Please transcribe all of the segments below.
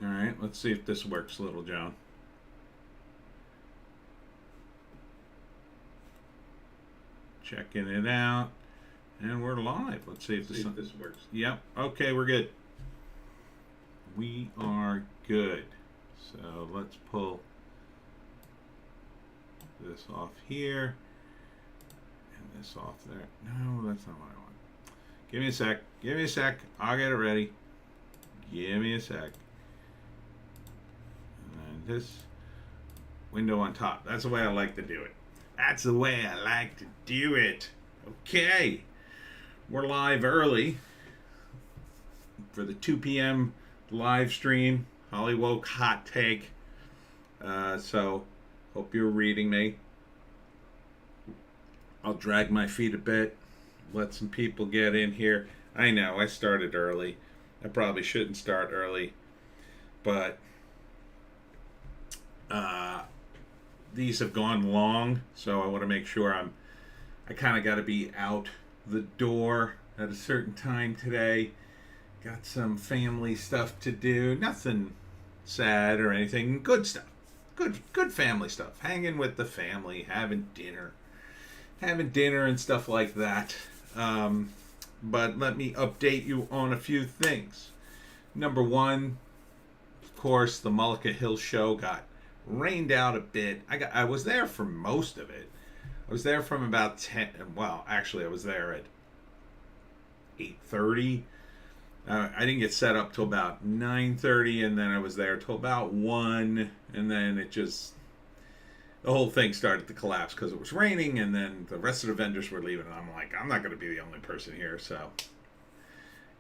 All right, let's see if this works, Little John. Checking it out. And we're live. Let's see if this works. Yep. Okay, we're good. We are good. So let's pull this off here and this off there. No, that's not what I want. Give me a sec. Give me a sec. I'll get it ready. Give me a sec. And this window on top. That's the way I like to do it. That's the way I like to do it. Okay. We're live early for the 2 p.m. live stream. Hollywoke hot take. So, hope you're reading me. I'll drag my feet a bit. Let some people get in here. I know, I started early. I probably shouldn't start early. But these have gone long, so I want to make sure I kind of got to be out the door at a certain time today. Got some family stuff to do. Nothing sad or anything. Good stuff. Good family stuff. Hanging with the family, having dinner and stuff like that. But let me update you on a few things. Number one, of course, the Mullica Hill show got rained out a bit. I was there for most of it. I was there from about 10. Well, actually, I was there at 8:30. I didn't get set up till about 9:30, and then I was there till about 1, and then the whole thing started to collapse because it was raining, and then the rest of the vendors were leaving, and I'm like, I'm not going to be the only person here, so.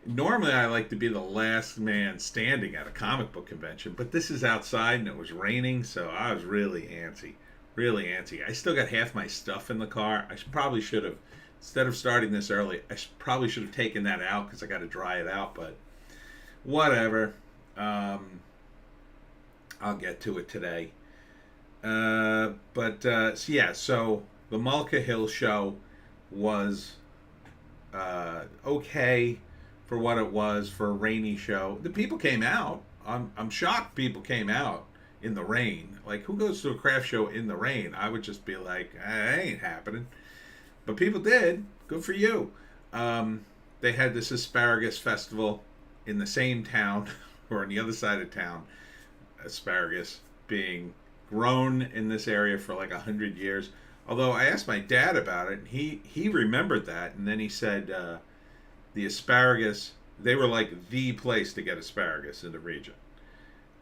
Normally, I like to be the last man standing at a comic book convention, but this is outside, and it was raining, so I was really antsy. Really antsy. I still got half my stuff in the car. I probably should have, instead of starting this early, probably should have taken that out because I got to dry it out, but whatever. I'll get to it today. So the Mullica Hill show was okay for what it was for a rainy show. The people came out. I'm shocked people came out in the rain. Like, who goes to a craft show in the rain? I would just be like, that ain't happening. But people did. Good for you. They had this asparagus festival in the same town, or on the other side of town. Asparagus being grown in this area for like 100 years. Although I asked my dad about it, and he remembered that, and then he said the asparagus, they were like the place to get asparagus in the region.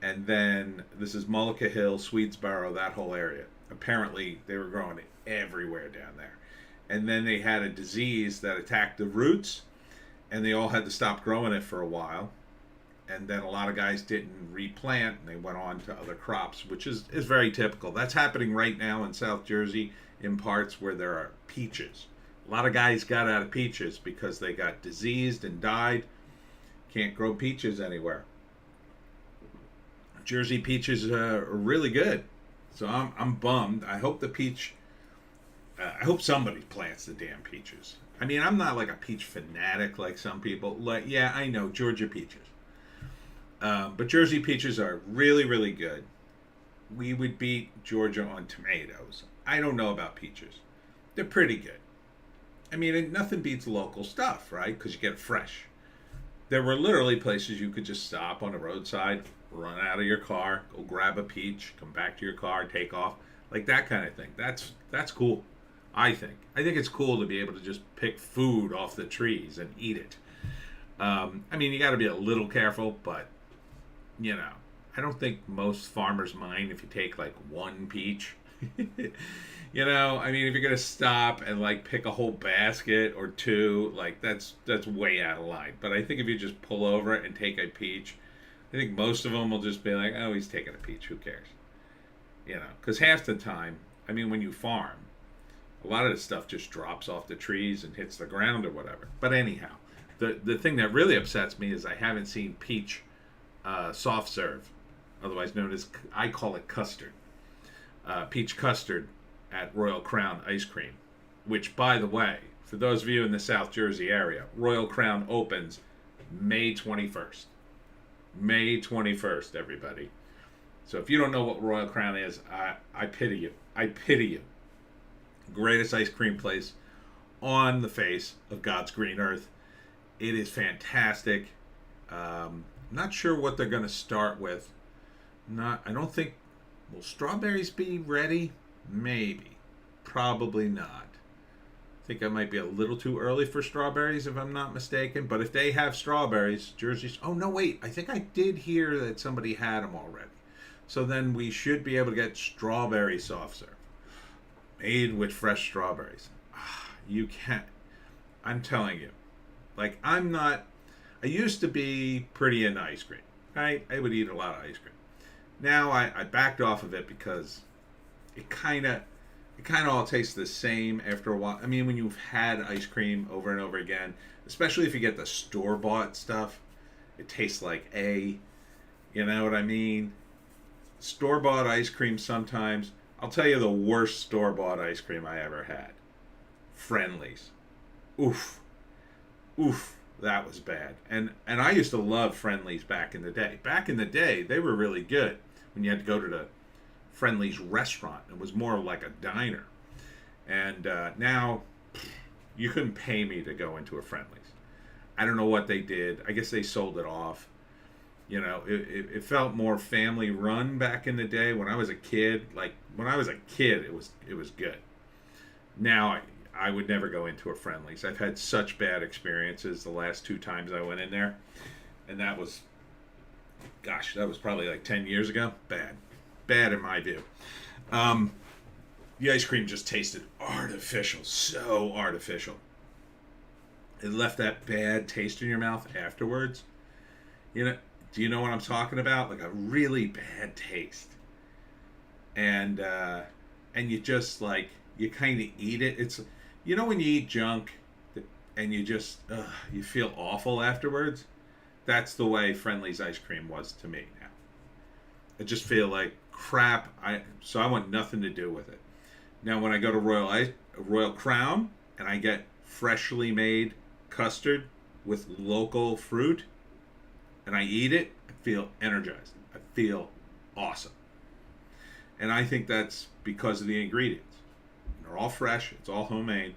And then this is Mullica Hill, Swedesboro, that whole area. Apparently they were growing it everywhere down there. And then they had a disease that attacked the roots, and they all had to stop growing it for a while. And then a lot of guys didn't replant, and they went on to other crops, which is very typical. That's happening right now in South Jersey in parts where there are peaches. A lot of guys got out of peaches because they got diseased and died. Can't grow peaches anywhere. Jersey peaches are really good, so I'm bummed. I hope I hope somebody plants the damn peaches. I mean, I'm not like a peach fanatic like some people. Like, yeah, I know Georgia peaches, but Jersey peaches are really, really good. We would beat Georgia on tomatoes. I don't know about peaches. They're pretty good. I mean, nothing beats local stuff, right? Because you get it fresh. There were literally places you could just stop on the roadside, run out of your car, go grab a peach, come back to your car, take off, like that kind of thing. That's cool. I think it's cool to be able to just pick food off the trees and eat it. I mean, you got to be a little careful, but I don't think most farmers mind if you take like one peach. I mean, if you're gonna stop and like pick a whole basket or two, like that's way out of line. But I think if you just pull over and take a peach, I think most of them will just be like, oh, he's taking a peach, who cares? Because half the time, I mean, when you farm, a lot of the stuff just drops off the trees and hits the ground or whatever. But anyhow, the thing that really upsets me is I haven't seen peach soft serve, otherwise known as, I call it custard. Peach custard at Royal Crown Ice Cream, which, by the way, for those of you in the South Jersey area, Royal Crown opens May 21st. May 21st, everybody. So if you don't know what Royal Crown is, I pity you. I pity you. Greatest ice cream place on the face of God's green earth. It is fantastic. Not sure what they're going to start with. I don't think. Will strawberries be ready? Maybe. Probably not. I think I might be a little too early for strawberries if I'm not mistaken. But if they have strawberries, Jersey's. Oh, no, wait. I think I did hear that somebody had them already. So then we should be able to get strawberry soft serve. Made with fresh strawberries. You can't. I'm telling you. Like, I'm not. I used to be pretty into ice cream. Right? I would eat a lot of ice cream. Now I backed off of it because it kind of all tastes the same after a while. I mean, when you've had ice cream over and over again, especially if you get the store-bought stuff, it tastes like you know what I mean? Store-bought ice cream sometimes. I'll tell you the worst store-bought ice cream I ever had. Friendly's. Oof. That was bad. And I used to love Friendly's back in the day. Back in the day, they were really good when you had to go to the Friendly's restaurant. It was more like a diner. And now, you couldn't pay me to go into a Friendly's. I don't know what they did. I guess they sold it off. You know, it felt more family run back in the day. When I was a kid, it was good. Now I would never go into a Friendly's. I've had such bad experiences the last 2 times I went in there. And that was probably like 10 years ago. Bad in my view. The ice cream just tasted artificial. So artificial. It left that bad taste in your mouth afterwards. You know, do you know what I'm talking about? Like a really bad taste. And you just like, you kind of eat it. It's, you know, when you eat junk and you just, you feel awful afterwards? That's the way Friendly's ice cream was to me now. I just feel like crap. So I want nothing to do with it. Now, when I go to Royal Crown and I get freshly made custard with local fruit and I eat it, I feel energized. I feel awesome. And I think that's because of the ingredients. They're all fresh. It's all homemade.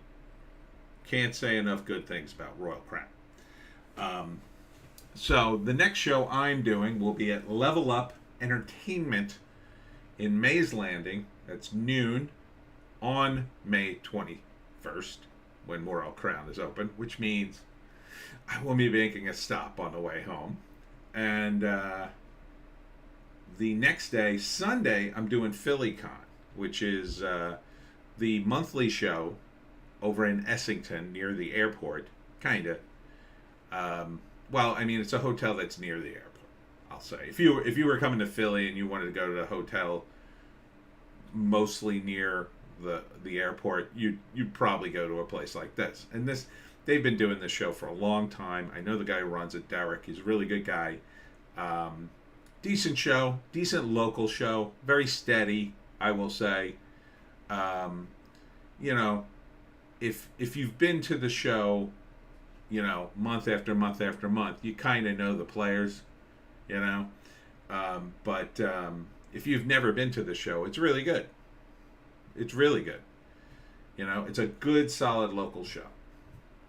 Can't say enough good things about Royal Crown. So the next show I'm doing will be at Level Up Entertainment in Mays Landing. That's noon on May 21st when Royal Crown is open, which means I will be making a stop on the way home. And the next day, Sunday, I'm doing Phillycon, which is the monthly show over in Essington near the airport, kind of. Well, I mean, it's a hotel that's near the airport, I'll say. If you were coming to Philly and you wanted to go to a hotel mostly near the airport, you'd probably go to a place like this. And they've been doing this show for a long time. I know the guy who runs it, Derek. He's a really good guy. Decent show, decent local show, very steady, I will say. You know, if you've been to the show, you know, month after month after month, you kind of know the players, you know. But if you've never been to the show, it's really good. It's really good. You know, it's a good, solid local show.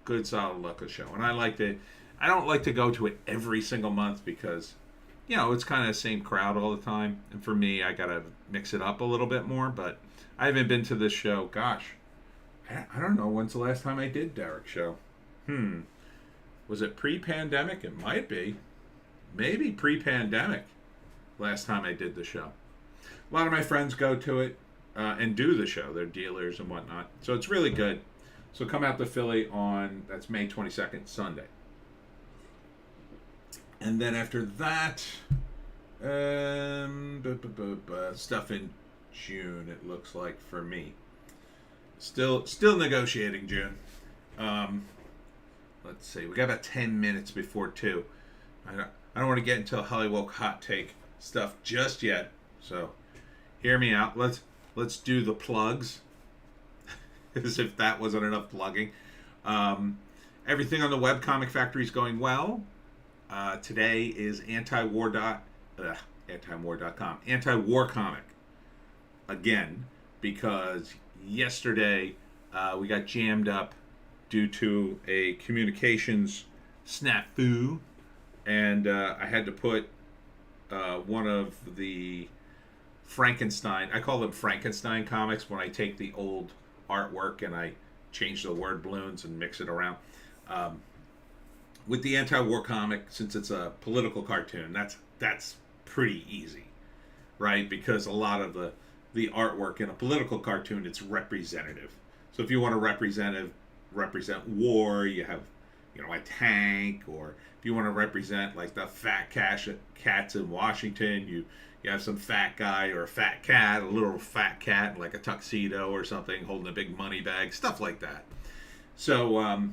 Good, solid local show. And I don't like to go to it every single month because, you know, it's kind of the same crowd all the time. And for me, I got to mix it up a little bit more. But I haven't been to this show, gosh, I don't know when's the last time I did Derek's show. Was it pre-pandemic? It might be. Maybe pre-pandemic last time I did the show. A lot of my friends go to it and do the show. They're dealers and whatnot. So it's really good. So come out to Philly that's May 22nd, Sunday. And then after that, stuff in June, it looks like for me. Still negotiating June. Let's see. We got about 10 minutes before 2. I don't want to get into Hollywoke hot take stuff just yet. So hear me out. Let's do the plugs. As if that wasn't enough plugging. Everything on the Webcomic Factory is going well. Today is antiwar.com, anti-war comic again, because yesterday we got jammed up due to a communications snafu, and I had to put one of the Frankenstein, I call them Frankenstein comics when I take the old artwork and I change the word balloons and mix it around. With the anti-war comic, since it's a political cartoon, that's pretty easy, right? Because a lot of the artwork in a political cartoon, it's representative. So if you want to represent war, you have, a tank, or if you want to represent like the fat cats in Washington, you have some fat guy or a fat cat, a little fat cat in like a tuxedo or something, holding a big money bag, stuff like that. So, I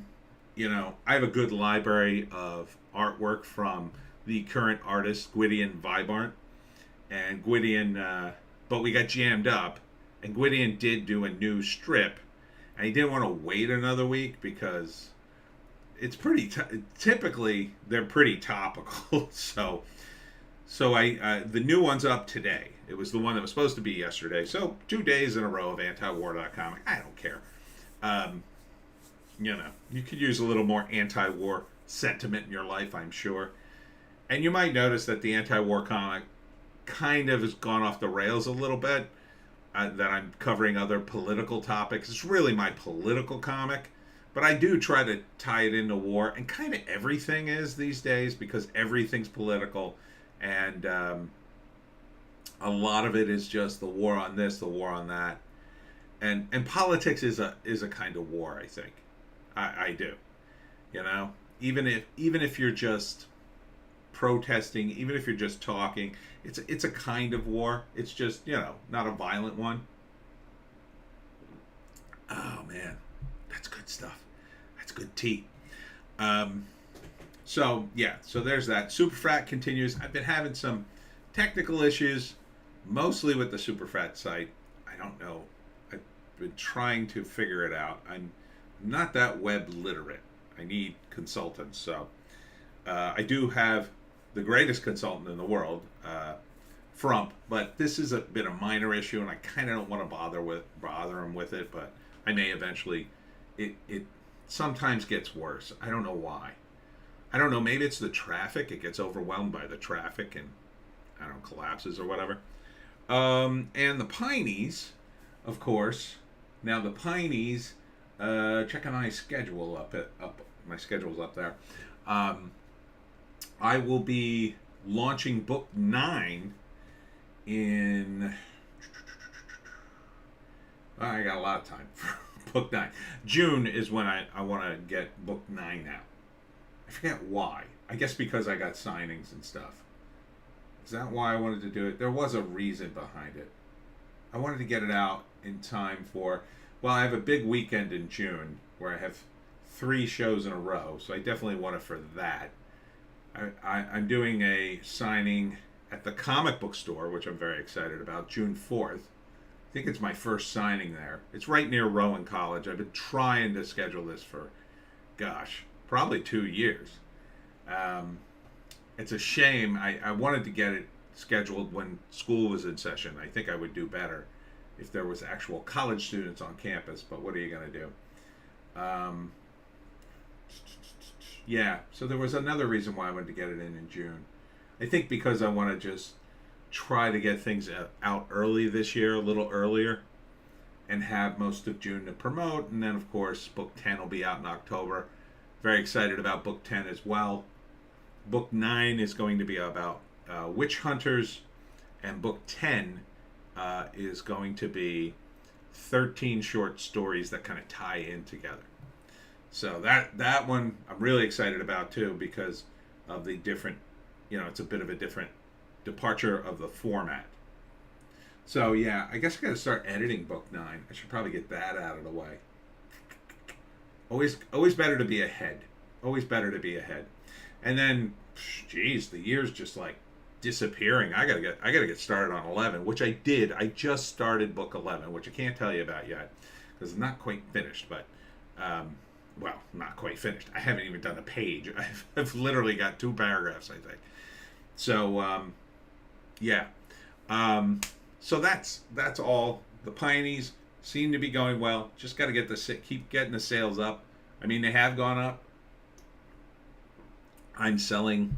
have a good library of artwork from the current artist, Gwydion Vibart. And Gwydion, but we got jammed up, and Gwydion did do a new strip, and he didn't want to wait another week because it's pretty, typically, they're pretty topical. So I the new one's up today. It was the one that was supposed to be yesterday. So 2 days in a row of antiwar.com. I don't care. You could use a little more anti-war sentiment in your life, I'm sure. And you might notice that the anti-war comic kind of has gone off the rails a little bit. That I'm covering other political topics. It's really my political comic. But I do try to tie it into war. And kind of everything is these days, because everything's political. And a lot of it is just the war on this, the war on that. And politics is a kind of war, I think. I do. Even if you're just protesting, even if you're just talking, it's a kind of war. It's just, not a violent one. Oh man, that's good stuff. That's good tea. So there's that. Superfrat continues. I've been having some technical issues, mostly with the Superfrat site. I don't know. I've been trying to figure it out. I'm not that web literate. I need consultants. So I do have the greatest consultant in the world, Frump, but this has been a minor issue, and I kind of don't want to bother him with it, but I may eventually. It sometimes gets worse. I don't know why. I don't know. Maybe it's the traffic. It gets overwhelmed by the traffic and, collapses or whatever. And the Pineys, of course. Now the Pineys, checking my schedule up. My schedule's up there. I will be launching book 9 in. I got a lot of time for book 9. June is when I want to get book 9 out. I forget why. I guess because I got signings and stuff. Is that why I wanted to do it? There was a reason behind it. I wanted to get it out in time for. Well, I have a big weekend in June where I have 3 shows in a row, so I definitely want it for that. I'm doing a signing at the comic book store, which I'm very excited about, June 4th. I think it's my first signing there. It's right near Rowan College. I've been trying to schedule this for, probably 2 years. It's a shame. I wanted to get it scheduled when school was in session. I think I would do better if there was actual college students on campus, but what are you going to do? So there was another reason why I wanted to get it in June. I think because I want to just try to get things out early this year, a little earlier, and have most of June to promote. And then, of course, book 10 will be out in October. Very excited about book 10 as well. Book 9 is going to be about witch hunters, and book 10 is going to be 13 short stories that kind of tie in together. So that one I'm really excited about too, because of the different, it's a bit of a different departure of the format. So yeah, I guess I got to start editing book 9. I should probably get that out of the way. Always better to be ahead. Always better to be ahead. And then, geez, the year's just like disappearing. I gotta get started on 11, which I did. I just started book 11, which I can't tell you about yet because it's not quite finished. But well, not quite finished. I haven't even done a page. I've literally got 2 paragraphs, I think. So yeah. So that's all. The Pineys seem to be going well. Just got to keep getting the sales up. I mean, they have gone up. I'm selling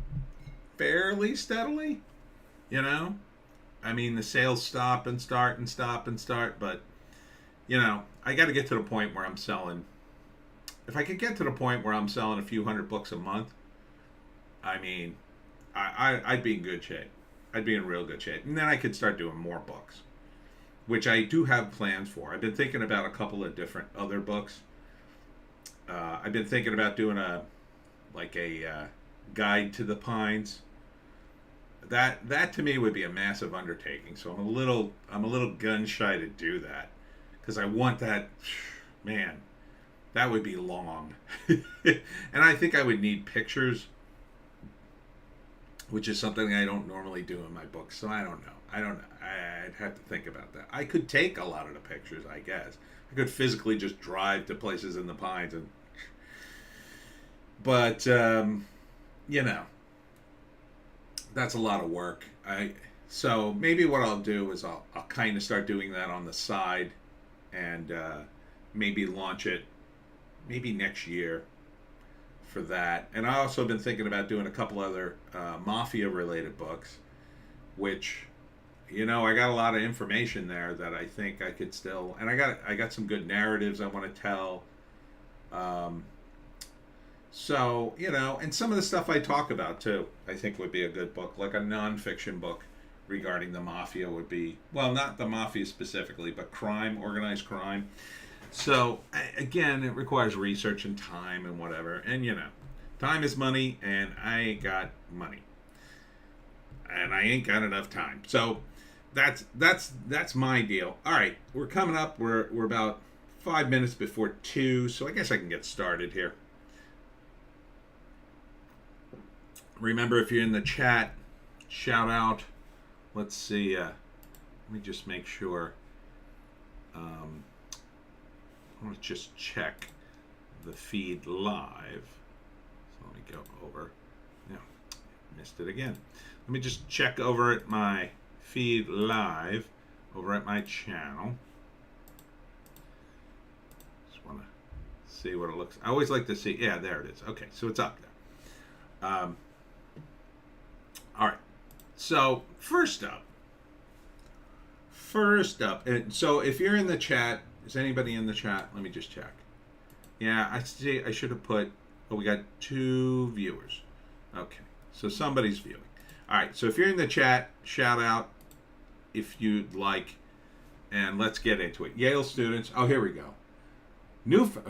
fairly steadily, you know. I mean, the sales stop and start and stop and start, but you know, I got to get to the point where I'm selling. If I could get to the point where I'm selling a few hundred books a month, I mean, I'd be in good shape. I'd be in real good shape, and then I could start doing more books, which I do have plans for. I've been thinking about a couple of different other books. I've been thinking about doing a guide to the Pines. That to me would be a massive undertaking. So I'm a little gun shy to do that because I want that. Man, that would be long, and I think I would need pictures, which is something I don't normally do in my books. So I don't know. I'd have to think about that. I could take a lot of the pictures, I guess. I could physically just drive to places in the Pines, but you know, that's a lot of work. So maybe what I'll do is I'll kind of start doing that on the side, and maybe launch it maybe next year for that. And I also been thinking about doing a couple other mafia related books, which, you know, I got a lot of information there that I think I could still, and I got some good narratives I want to tell. So, you know, and some of the stuff I talk about too, I think would be a good book, like a nonfiction book regarding the mafia would be, well, not the mafia specifically, but crime, organized crime. So, again, it requires research and time and whatever. And, you know, time is money, and I ain't got money. And I ain't got enough time. So, that's my deal. All right, we're coming up. We're about 5 minutes before 2, so I guess I can get started here. Remember, if you're in the chat, shout out. Let's see. Let me just make sure. I want to just check the feed live. So let me go over. Yeah, missed it again. Let me just check over at my feed live over at my channel. Just want to see what it looks. I always like to see. Yeah, there it is. Okay, so it's up there. All right. So first up, and so if you're in the chat, is anybody in the chat? Let me just check. Yeah, I see. I should have put. Oh, we got 2 viewers. Okay, so somebody's viewing. All right. So if you're in the chat, shout out if you'd like, and let's get into it. Yale students. Oh, here we go.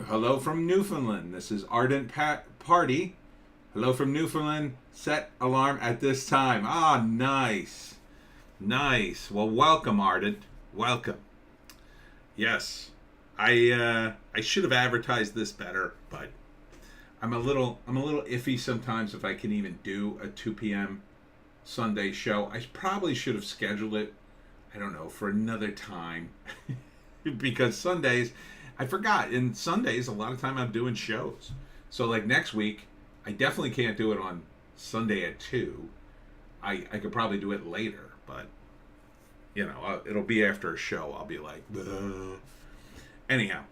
Hello from Newfoundland. This is Ardent Party. Hello from Newfoundland. Set alarm at this time. Ah, nice. Nice. Well, welcome, Ardent. Welcome. Yes. I should have advertised this better, but I'm a little iffy sometimes if I can even do a 2 p.m. Sunday show. I probably should have scheduled it, I don't know, for another time. Because Sundays, I forgot. In Sundays, a lot of time I'm doing shows. So like next week, I definitely can't do it on Sunday at 2. I could probably do it later, but, you know, it'll be after a show. I'll be like, ugh. Anyhow,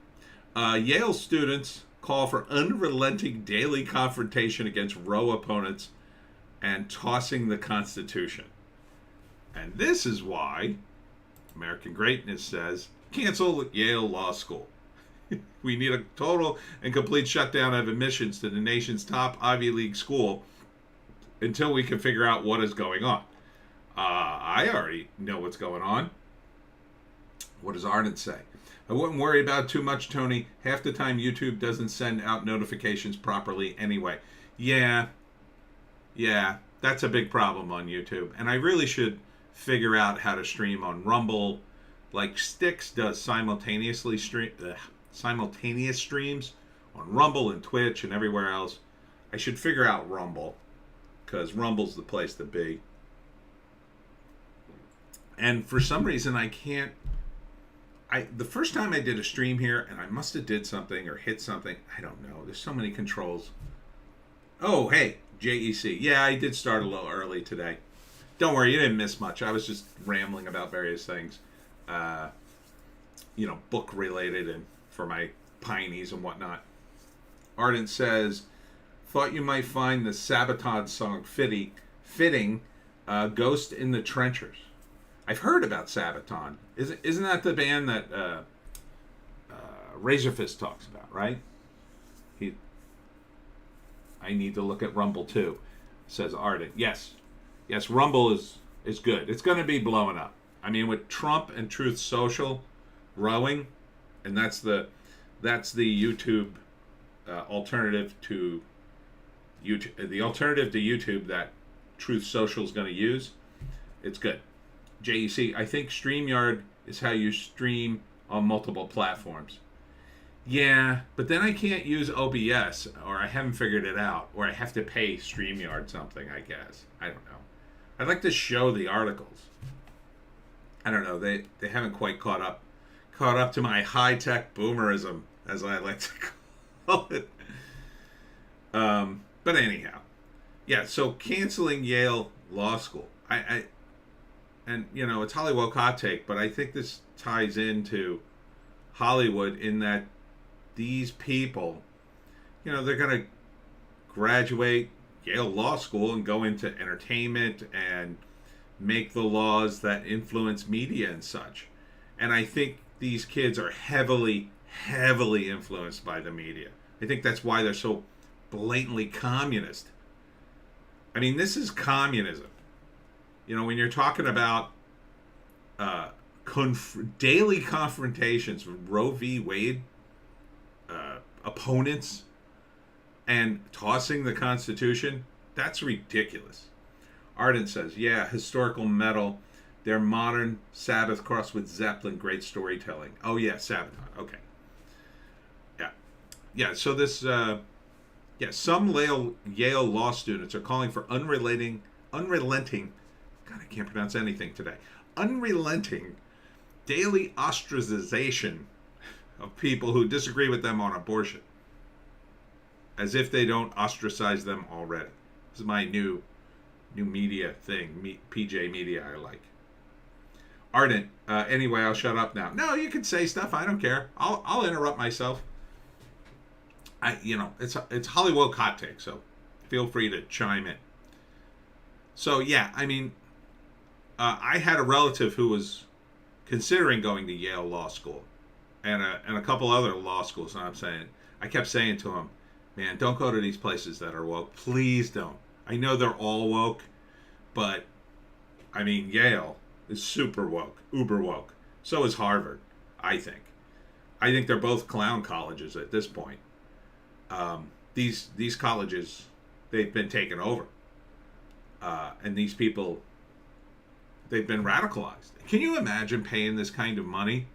Yale students call for unrelenting daily confrontation against Roe opponents and tossing the Constitution. And this is why American Greatness says, cancel Yale Law School. We need a total and complete shutdown of admissions to the nation's top Ivy League school until we can figure out what is going on. I already know what's going on. What does Ardent say? I wouldn't worry about it too much, Tony. Half the time YouTube doesn't send out notifications properly anyway. Yeah, that's a big problem on YouTube. And I really should figure out how to stream on Rumble. Like Styx does simultaneous streams on Rumble and Twitch and everywhere else. I should figure out Rumble, because Rumble's the place to be. And for some reason I can't the first time I did a stream here, and I must have did something or hit something. I don't know. There's so many controls. Oh, hey, JEC. Yeah, I did start a little early today. Don't worry, you didn't miss much. I was just rambling about various things, book related and for my Pineys and whatnot. Ardent says, thought you might find the Sabaton song fitting, Ghost in the Trenchers. I've heard about Sabaton. Isn't that the band that Razorfist talks about, right? I need to look at Rumble too, says Ardent. Yes, Rumble is good. It's going to be blowing up. I mean, with Trump and Truth Social growing, and that's the YouTube alternative to YouTube. The alternative to YouTube that Truth Social is going to use. It's good. JEC, I think StreamYard is how you stream on multiple platforms. Yeah, but then I can't use OBS, or I haven't figured it out, or I have to pay StreamYard something, I guess. I don't know. I'd like to show the articles. I don't know. They haven't quite caught up to my high-tech boomerism, as I like to call it. But anyhow. Yeah, so canceling Yale Law School. And, it's Hollywoke hot take, but I think this ties into Hollywood in that these people, they're going to graduate Yale Law School and go into entertainment and make the laws that influence media and such. And I think these kids are heavily, heavily influenced by the media. I think that's why they're so blatantly communist. I mean, this is communism. When you're talking about daily confrontations with Roe v. Wade opponents and tossing the Constitution, that's ridiculous. Arden says, yeah, historical metal. They're modern Sabbath crossed with Zeppelin. Great storytelling. Oh, yeah, Sabaton. Okay. Yeah, so this... some Yale law students are calling for unrelenting... God, I can't pronounce anything today. Unrelenting daily ostracization of people who disagree with them on abortion. As if they don't ostracize them already. This is my new media thing. PJ Media I like. Ardent. Anyway, I'll shut up now. No, you can say stuff. I don't care. I'll interrupt myself. It's Hollywoke hot take, so feel free to chime in. So yeah, I mean, I had a relative who was considering going to Yale Law School, and a couple other law schools. And I kept saying to him, man, don't go to these places that are woke. Please don't. I know they're all woke, but I mean, Yale is super woke, uber woke. So is Harvard, I think. I think they're both clown colleges at this point. These colleges, they've been taken over. And these people, they've been radicalized. Can you imagine paying this kind of money?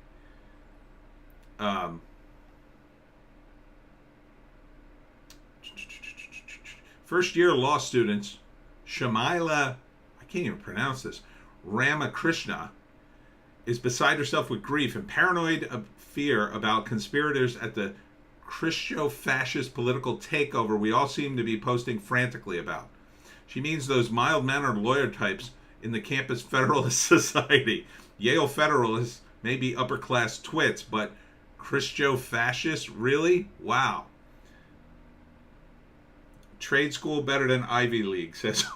First year law students, Shamila, I can't even pronounce this, Ramakrishna, is beside herself with grief and paranoid of fear about conspirators at the Christo-fascist political takeover we all seem to be posting frantically about. She means those mild-mannered lawyer types in the campus Federalist Society. Yale Federalists may be upper-class twits, but Christo-fascists? Really? Wow. Trade school better than Ivy League, says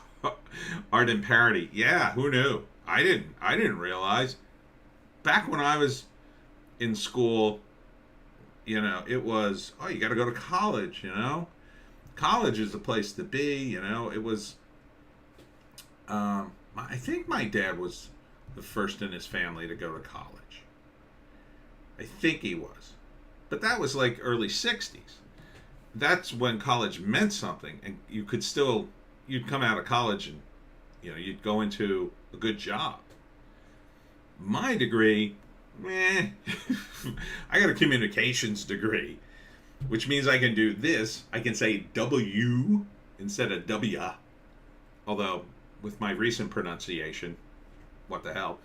Arden Parody. Yeah, who knew? I didn't realize. Back when I was in school, it was, you got to go to college, College is the place to be, It was, I think my dad was the first in his family to go to college. I think he was. But that was like early 60s. That's when college meant something, and you'd come out of college and, you'd go into a good job. My degree, I got a communications degree, which means I can do this. I can say W instead of W. Although, with my recent pronunciation, what the hell?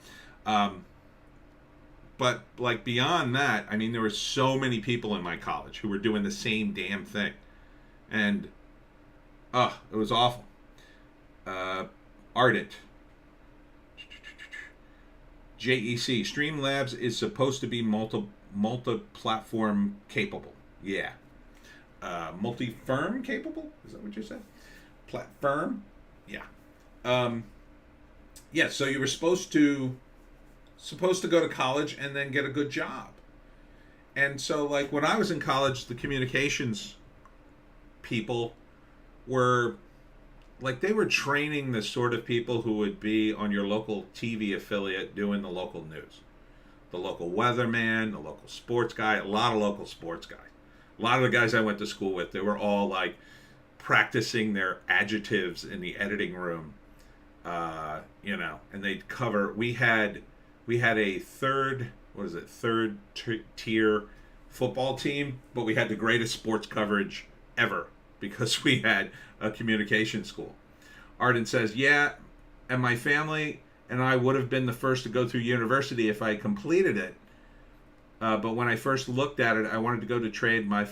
But like beyond that, I mean, there were so many people in my college who were doing the same damn thing, and it was awful. Ardent. JEC Streamlabs is supposed to be multi-platform capable. Yeah. Multi-firm capable? Is that what you said? Platform? Yeah. Yeah, so you were supposed to go to college and then get a good job. And so like when I was in college, the communications people were like, they were training the sort of people who would be on your local TV affiliate doing the local news. The local weatherman, the local sports guy, a lot of local sports guys. A lot of the guys I went to school with, they were all like practicing their adjectives in the editing room. And they'd cover, we had a third tier football team, but we had the greatest sports coverage ever because we had a communication school. Arden says, yeah, and my family and I would have been the first to go through university if I completed it. But when I first looked at it, I wanted to go to trade my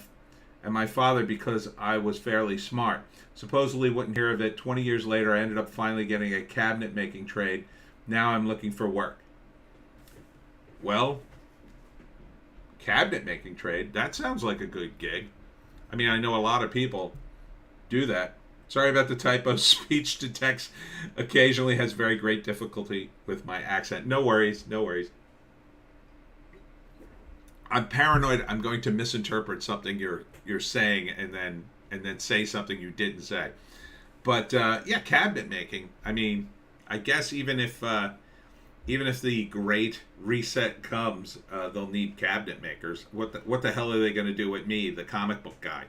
father because I was fairly smart. Supposedly wouldn't hear of it. 20 years later, I ended up finally getting a cabinet making trade. Now I'm looking for work. Well, cabinet making trade, that sounds like a good gig. I mean, I know a lot of people do that. Sorry about the typo. Speech to text occasionally has very great difficulty with my accent. No worries. I'm paranoid I'm going to misinterpret something you're saying and then say something you didn't say. But yeah, cabinet making. I mean, I guess even if the great reset comes, they'll need cabinet makers. What the hell are they going to do with me, the comic book guy?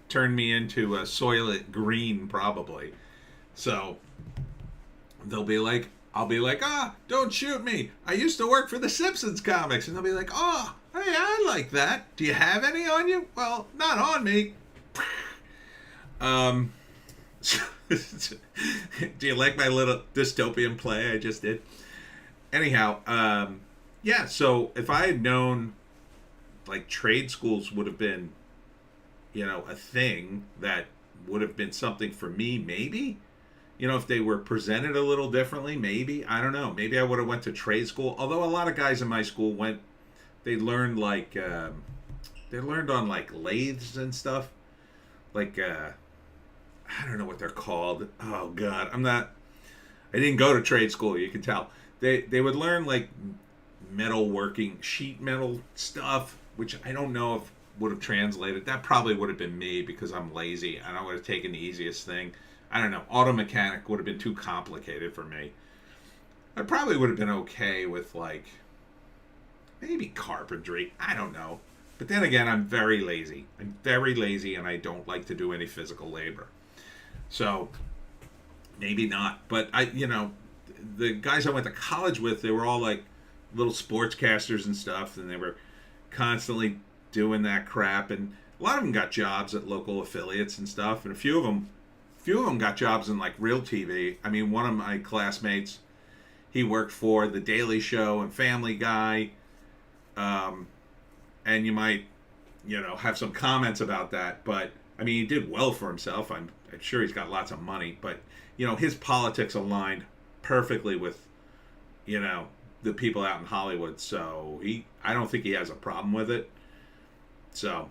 Turn me into a Soylent Green, probably. So they'll be like, I'll be like, don't shoot me. I used to work for the Simpsons comics. And they'll be like, hey, I like that. Do you have any on you? Well, not on me. Do you like my little dystopian play I just did? Anyhow, yeah, so if I had known like trade schools would have been, a thing that would have been something for me, maybe, if they were presented a little differently, maybe, I don't know, maybe I would have went to trade school. Although a lot of guys in my school they learned on like lathes and stuff, like I don't know what they're called. Oh God, I didn't go to trade school. You can tell they would learn like metal working, sheet metal stuff, which I don't know if would have translated. That probably would have been me because I'm lazy and I would have taken the easiest thing. I don't know. Auto mechanic would have been too complicated for me. I probably would have been okay with like maybe carpentry. I don't know. But then again, I'm very lazy. And I don't like to do any physical labor. So maybe not. But the guys I went to college with, they were all like little sportscasters and stuff, and they were constantly doing that crap. And a lot of them got jobs at local affiliates and stuff, and a few of them got jobs in like real TV. I mean, one of my classmates, he worked for The Daily Show and Family Guy, and you might have some comments about that, but I mean, he did well for himself. I'm sure he's got lots of money, but his politics aligned perfectly with the people out in Hollywood, so I don't think he has a problem with it. So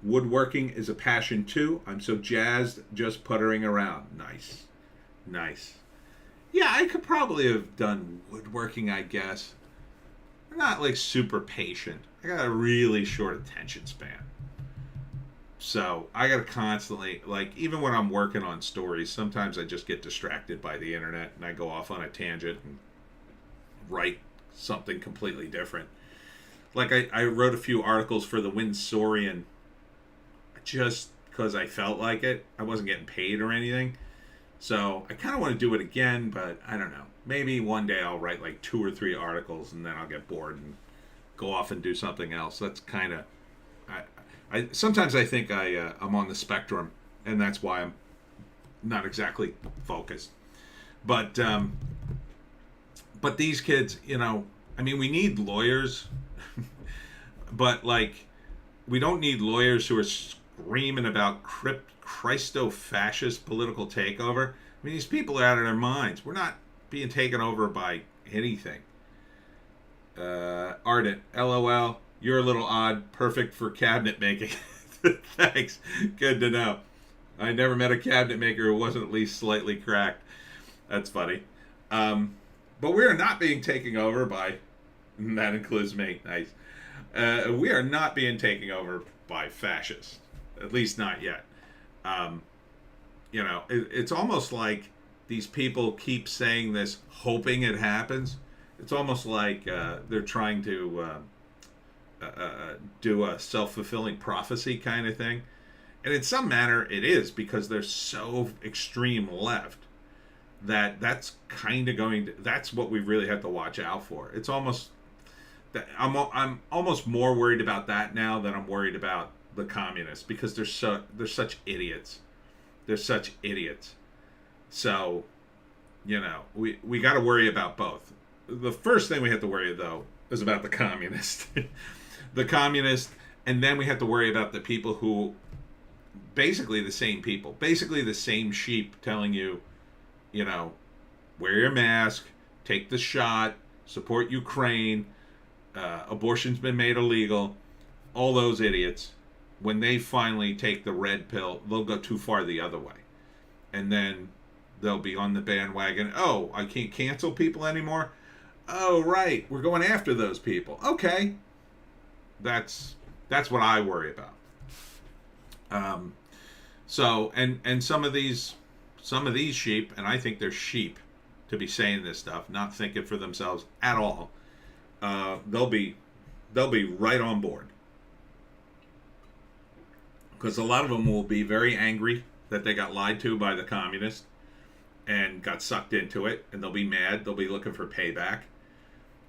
woodworking is a passion too. I'm so jazzed just puttering around. Nice. Yeah, I could probably have done woodworking, I guess. I'm not like super patient. I got a really short attention span. So I got to constantly, like, even when I'm working on stories, sometimes I just get distracted by the internet and I go off on a tangent and write something completely different. Like I wrote a few articles for the Winsorian just because I felt like it. I wasn't getting paid or anything. So I kind of want to do it again, but I don't know. Maybe one day I'll write like 2 or 3 articles and then I'll get bored and go off and do something else. That's kind of... I sometimes I think I'm on the spectrum, and that's why I'm not exactly focused. But But these kids, I mean, we need lawyers, but like, we don't need lawyers who are screaming about Christo-fascist political takeover. I mean, these people are out of their minds. We're not being taken over by anything. Ardent, LOL, you're a little odd, perfect for cabinet making. Thanks, good to know. I never met a cabinet maker who wasn't at least slightly cracked. That's funny. But we are not being taken over by, that includes me, nice. We are not being taken over by fascists, at least not yet. It's almost like these people keep saying this, hoping it happens. It's almost like they're trying to do a self-fulfilling prophecy kind of thing. And in some manner it is, because they're so extreme left that's kind of that's what we really have to watch out for. It's almost that I'm almost more worried about that now than I'm worried about the communists, because they're such idiots. They're such idiots. So, we got to worry about both. The first thing we have to worry, though, is about the communists. The communists, and then we have to worry about the people who, basically the same people, basically the same sheep telling you, wear your mask, take the shot, support Ukraine, abortion's been made illegal. All those idiots, when they finally take the red pill, they'll go too far the other way. And then they'll be on the bandwagon. Oh, I can't cancel people anymore? Oh, right. We're going after those people. Okay. That's what I worry about. So, and some of these sheep, and I think they're sheep to be saying this stuff, not thinking for themselves at all, they'll be right on board. Because a lot of them will be very angry that they got lied to by the communists and got sucked into it, and they'll be mad. They'll be looking for payback.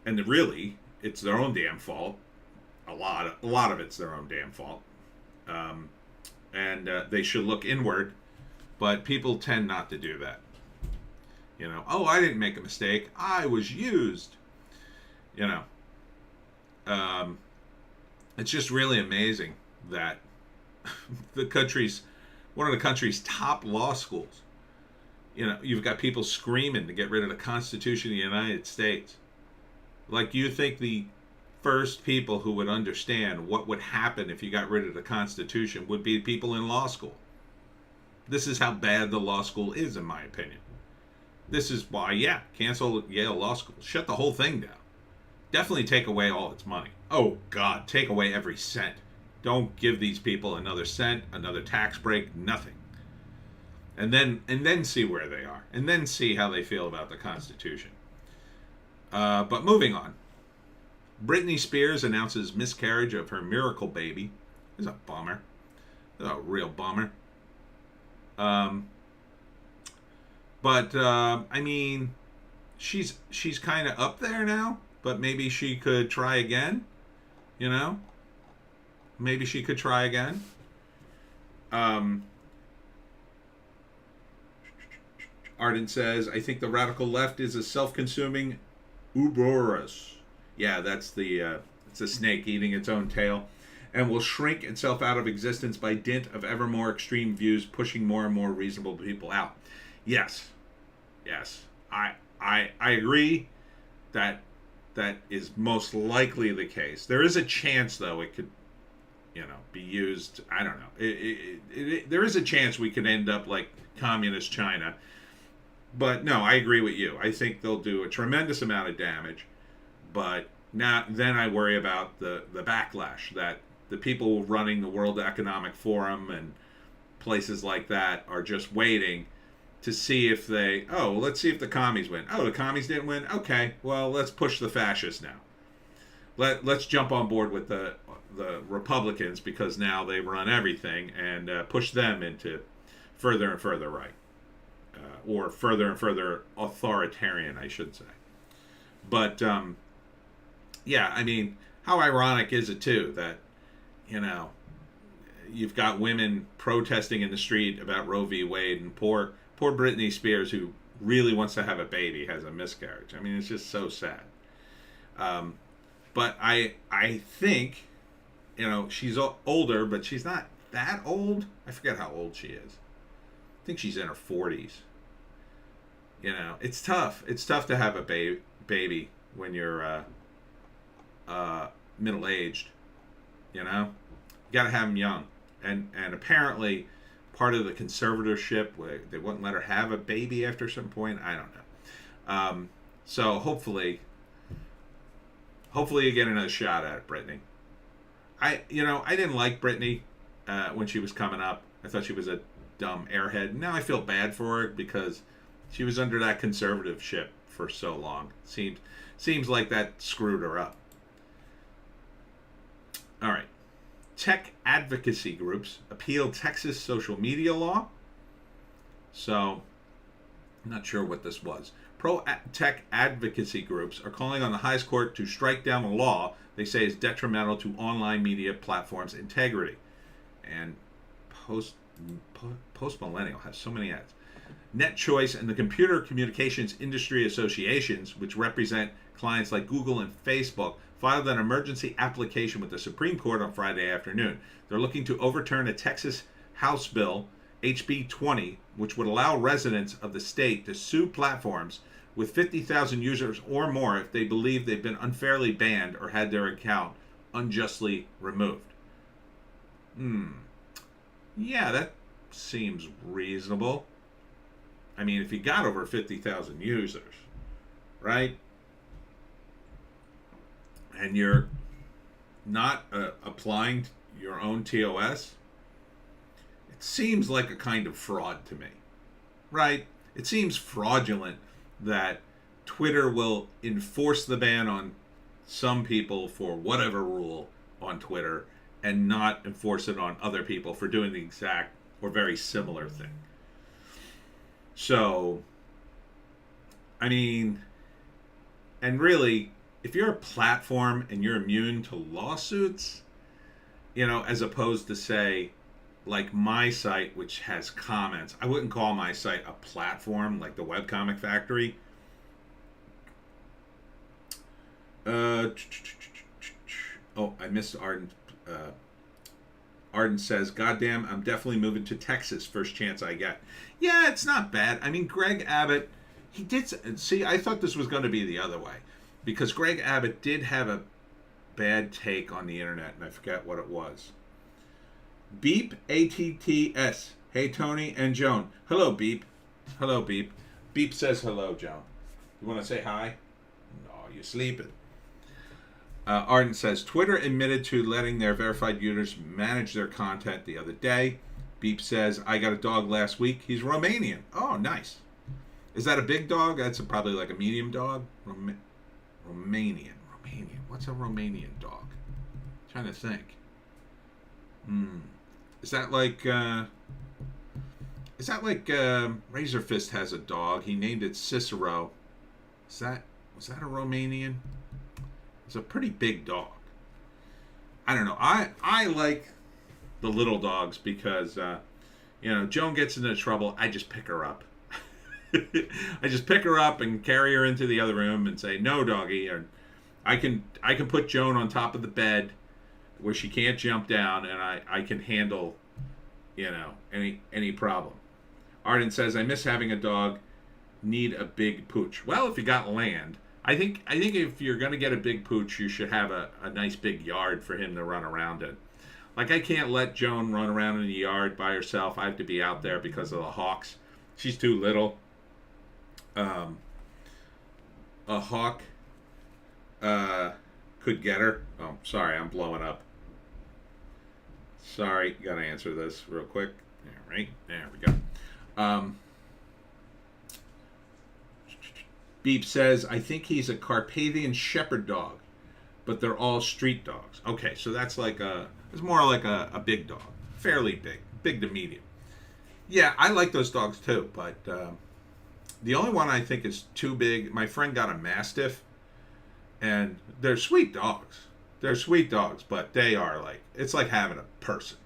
And really, it's their own damn fault. A lot of it's their own damn fault. And they should look inward, but people tend not to do that. Oh, I didn't make a mistake. I was used. It's just really amazing that one of the country's top law schools, you've got people screaming to get rid of the Constitution of the United States. Like, you think the first people who would understand what would happen if you got rid of the Constitution would be people in law school. This is how bad the law school is, in my opinion. This is why, cancel Yale Law School. Shut the whole thing down. Definitely take away all its money. Oh, God, take away every cent. Don't give these people another cent, another tax break, nothing. And then see where they are. And then see how they feel about the Constitution. But moving on. Britney Spears announces miscarriage of her miracle baby. It's a bummer. It's a real bummer. But I mean, she's kind of up there now. But maybe she could try again. Maybe she could try again. Arden says, I think the radical left is a self-consuming Ouroboros. Yeah, that's it's a snake eating its own tail, and will shrink itself out of existence by dint of ever more extreme views, pushing more and more reasonable people out. Yes, I agree that is most likely the case. There is a chance, though, it could, be used. I don't know. There is a chance we could end up like communist China. But no, I agree with you. I think they'll do a tremendous amount of damage. But then I worry about the backlash that the people running the World Economic Forum and places like that are just waiting to see if let's see if the commies win. Oh, the commies didn't win? Okay, well, let's push the fascists now. Let's jump on board with the Republicans, because now they run everything, and push them into further and further right. Or further and further authoritarian, I should say. But, I mean, how ironic is it, too, that, you've got women protesting in the street about Roe v. Wade, and poor Britney Spears, who really wants to have a baby has a miscarriage. I mean, it's just so sad. But I think, she's older, but she's not that old. I forget how old she is. I think she's in her 40s. It's tough. It's tough to have a baby when you're middle-aged. You got to have them young. And apparently part of the conservatorship, they wouldn't let her have a baby after a certain point. I don't know. So hopefully you get another shot at it, Brittany. I didn't like Brittany when she was coming up. I thought she was a dumb airhead. Now I feel bad for her because she was under that conservativeship for so long. Seems like that screwed her up. All right. Tech advocacy groups appeal Texas social media law. So, I'm not sure what this was. Pro-tech advocacy groups are calling on the highest court to strike down a law they say is detrimental to online media platforms' integrity. And post-millennial has so many ads. NetChoice and the Computer Communications Industry Associations, which represent clients like Google and Facebook, filed an emergency application with the Supreme Court on Friday afternoon. They're looking to overturn a Texas House bill, HB 20, which would allow residents of the state to sue platforms with 50,000 users or more if they believe they've been unfairly banned or had their account unjustly removed. Yeah, that seems reasonable. I mean, if you got over 50,000 users, right? And you're not applying your own TOS, it seems like a kind of fraud to me, right? It seems fraudulent that Twitter will enforce the ban on some people for whatever rule on Twitter and not enforce it on other people for doing the exact or very similar thing. So, I mean, and really, if you're a platform and you're immune to lawsuits, as opposed to, say, like my site, which has comments, I wouldn't call my site a platform like the Webcomic Factory. I missed Arden. Arden says, "Goddamn, I'm definitely moving to Texas first chance I get." Yeah, it's not bad. I mean, Greg Abbott, he did... See, I thought this was going to be the other way. Because Greg Abbott did have a bad take on the internet, and I forget what it was. Beep, ATTS. Hey, Tony and Joan. Hello, Beep. Hello, Beep. Beep says hello, Joan. You want to say hi? No, you're sleeping. Arden says, Twitter admitted to letting their verified users manage their content the other day. Beep says, I got a dog last week. He's Romanian. Oh, nice. Is that a big dog? That's probably like a medium dog. Romanian. What's a Romanian dog? I'm trying to think. Is that like Razor Fist has a dog? He named it Cicero. Was that a Romanian? It's a pretty big dog. I don't know. I like the little dogs because Joan gets into trouble. I just pick her up. I just pick her up and carry her into the other room and say, "No, doggy." Or I can put Joan on top of the bed where she can't jump down, and I can handle any problem. Arden says, I miss having a dog. Need a big pooch. Well, if you got land, I think if you're going to get a big pooch, you should have a nice big yard for him to run around in. Like, I can't let Joan run around in the yard by herself. I have to be out there because of the hawks. She's too little. A hawk could get her. Oh, sorry, I'm blowing up. Sorry, gotta answer this real quick. All right, there we go. Beep says, I think he's a Carpathian Shepherd dog, but they're all street dogs. Okay, so that's it's more like a big dog. Fairly big to medium. Yeah, I like those dogs too, but the only one I think is too big, my friend got a Mastiff, and they're sweet dogs. They're sweet dogs, but they are it's like having a person.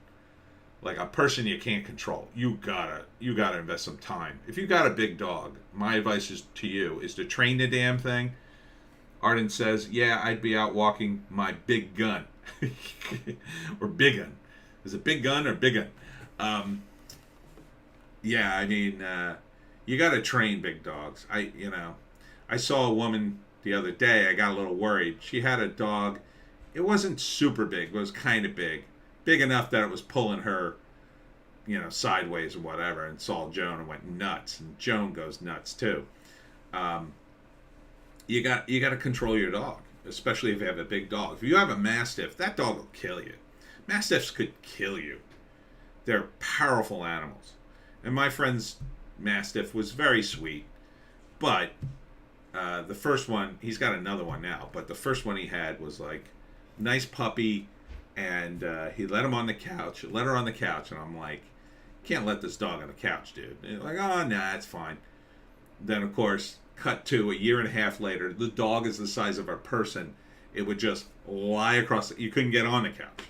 like a person you can't control. You gotta invest some time. If you got a big dog, my advice is to you is to train the damn thing. Arden says, yeah, I'd be out walking my big gun. Or big gun. Is it big gun or big gun? Yeah, I mean, you got to train big dogs. I saw a woman the other day. I got a little worried. She had a dog. It wasn't super big. It was kind of big. Big enough that it was pulling her, sideways and whatever, and saw Joan and went nuts. And Joan goes nuts too. You got to control your dog, especially if you have a big dog. If you have a Mastiff, that dog will kill you. Mastiffs could kill you. They're powerful animals. And my friend's Mastiff was very sweet, but the first one, he's got another one now, but the first one he had was like nice puppy, and he let him on the couch, let her on the couch, and I'm like, can't let this dog on the couch, dude. And he's like, oh, nah, it's fine. Then, of course, cut to a year and a half later, the dog is the size of a person. It would just lie across. You couldn't get on the couch.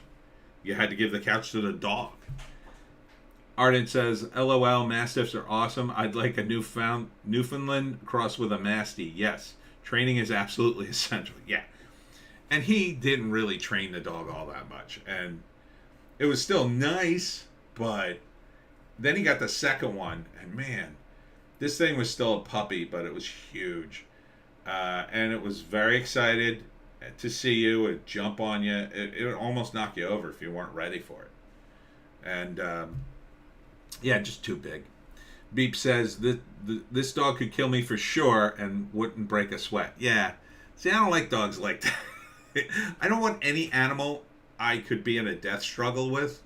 You had to give the couch to the dog. Arden says, LOL, Mastiffs are awesome. I'd like a Newfoundland cross with a Mastie. Yes, training is absolutely essential. Yeah. And he didn't really train the dog all that much. And it was still nice, but then he got the second one. And man, this thing was still a puppy, but it was huge. And it was very excited to see you. It would jump on you. It would almost knock you over if you weren't ready for it. And yeah, just too big. Beep says, this dog could kill me for sure and wouldn't break a sweat. Yeah. See, I don't like dogs like that. I don't want any animal I could be in a death struggle with.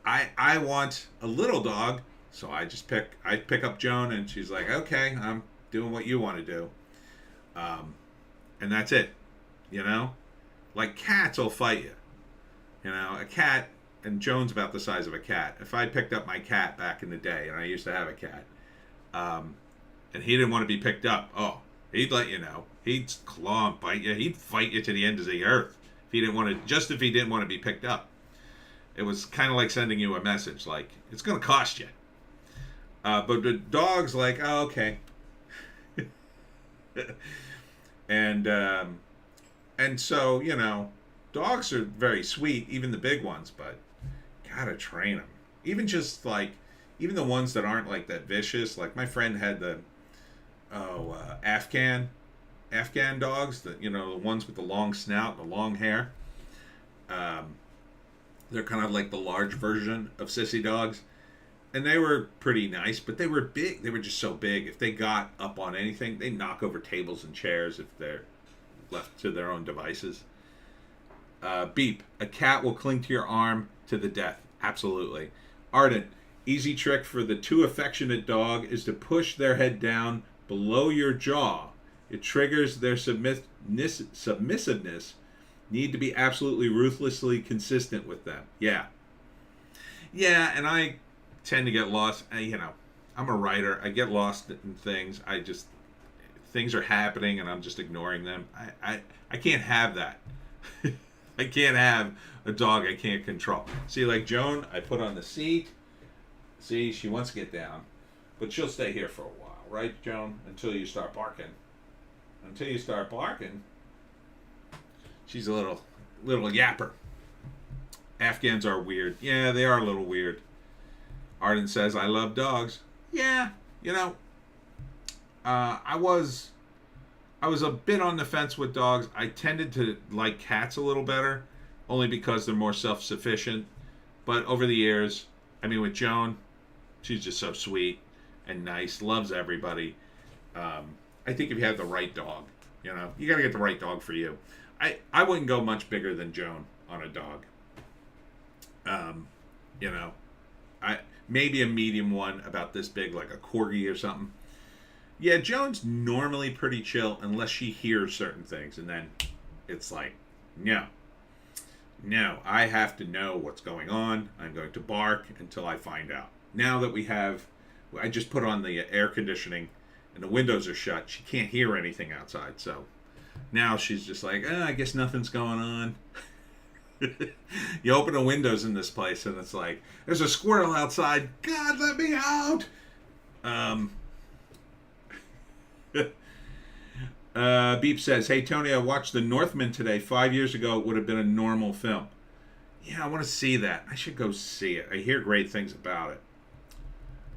I want a little dog, so I pick up Joan, and she's like, okay, I'm doing what you want to do. And that's it. Like cats will fight you. A cat, and Joan's about the size of a cat. If I picked up my cat back in the day, and I used to have a cat, and he didn't want to be picked up, oh, he'd let you know. He'd claw and bite you. He'd fight you to the end of the earth if he didn't want to be picked up. It was kind of like sending you a message, like, it's going to cost you. But the dog's like, oh, okay. And so, dogs are very sweet, even the big ones, but gotta train them. Even the ones that aren't like that vicious. Like my friend had the Afghan dogs, the ones with the long snout, the long hair. They're kind of like the large version of sissy dogs, and they were pretty nice, but they were big. They were just so big. If they got up on anything, they knock over tables and chairs if they're left to their own devices. Beep. A cat will cling to your arm to the death. Absolutely. Ardent. Easy trick for the too affectionate dog is to push their head down below your jaw. It triggers their submissiveness. Need to be absolutely ruthlessly consistent with them. Yeah. Yeah, and I tend to get lost. I'm a writer. I get lost in things. Things are happening and I'm just ignoring them. I can't have that. I can't have a dog I can't control. See, like Joan, I put on the seat. See, she wants to get down. But she'll stay here for a while, right, Joan? Until you start barking. She's a little yapper. Afghans are weird. Yeah, they are a little weird. Arden says, I love dogs. Yeah, I was a bit on the fence with dogs. I tended to like cats a little better, only because they're more self-sufficient. But over the years, with Joan, she's just so sweet and nice, loves everybody. I think if you have the right dog, you got to get the right dog for you. I wouldn't go much bigger than Joan on a dog. Maybe a medium one about this big, like a corgi or something. Yeah, Joan's normally pretty chill unless she hears certain things, and then it's like, no, I have to know what's going on. I'm going to bark until I find out. Now that I just put on the air conditioning and the windows are shut, she can't hear anything outside, so now she's just like, I guess nothing's going on. You open the windows in this place, and it's like, there's a squirrel outside. God, let me out. Beep says, hey, Tony, I watched The Northman today. 5 years ago, it would have been a normal film. Yeah, I want to see that. I should go see it. I hear great things about it.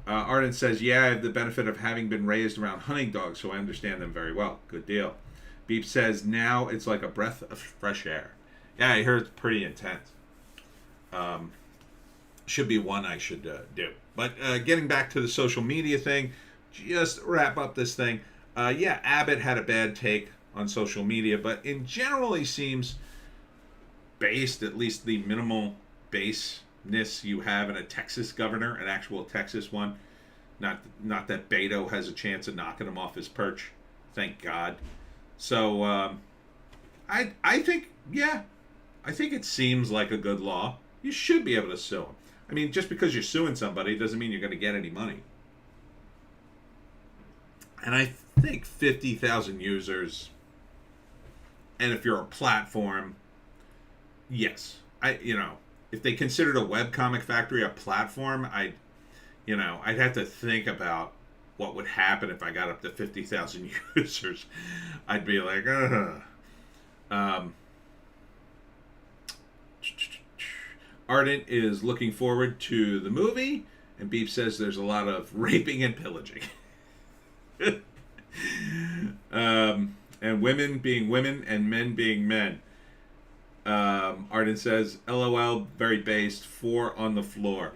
Arden says, yeah, I have the benefit of having been raised around hunting dogs, so I understand them very well. Good deal. Beep says, now it's like a breath of fresh air. Yeah, I heard it's pretty intense. Should be one I should do. But getting back to the social media thing, just wrap up this thing. Yeah, Abbott had a bad take on social media, but in general he seems based, at least the minimal baseness you have in a Texas governor, an actual Texas one. Not that Beto has a chance of knocking him off his perch. Thank God. So I think, yeah, I think it seems like a good law. You should be able to sue him. I mean, just because you're suing somebody doesn't mean you're going to get any money. And I think 50,000 users, and if you're a platform, yes. If they considered a webcomic factory a platform, I'd have to think about what would happen if I got up to 50,000 users. I'd be like, Ardent is looking forward to the movie, and Beef says there's a lot of raping and pillaging. And women being women and men being men. Arden says, LOL, very based, 4 on the floor.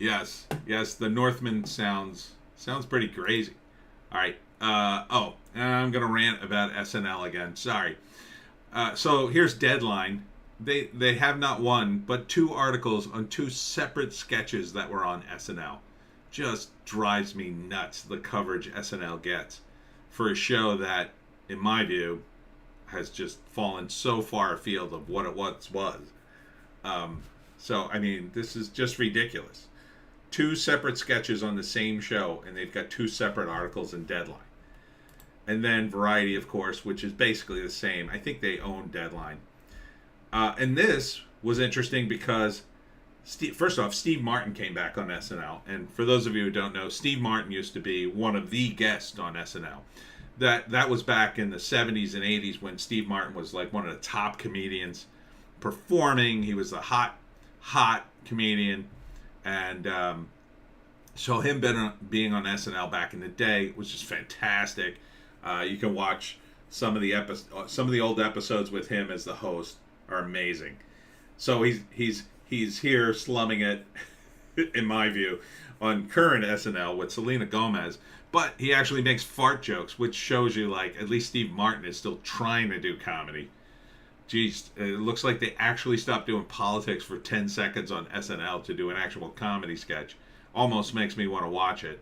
Yes, the Northman sounds pretty crazy. All right. And I'm going to rant about SNL again. Sorry. So here's Deadline. They have not one, but 2 articles on 2 separate sketches that were on SNL. Just drives me nuts, the coverage SNL gets for a show that, in my view, has just fallen so far afield of what it once was. So, I mean, this is just ridiculous. 2 separate sketches on the same show, and they've got 2 separate articles in Deadline. And then Variety, of course, which is basically the same. I think they own Deadline. And this was interesting because, first off, Steve Martin came back on SNL. And for those of you who don't know, Steve Martin used to be one of the guests on SNL. That was back in the 70s and 80s when Steve Martin was like one of the top comedians performing. He was a hot comedian. And so him being on SNL back in the day was just fantastic. You can watch some of the old episodes with him as the host are amazing. So he's here slumming it, in my view, on current SNL with Selena Gomez. But he actually makes fart jokes, which shows you, like, at least Steve Martin is still trying to do comedy. Jeez, it looks like they actually stopped doing politics for 10 seconds on SNL to do an actual comedy sketch. Almost makes me want to watch it.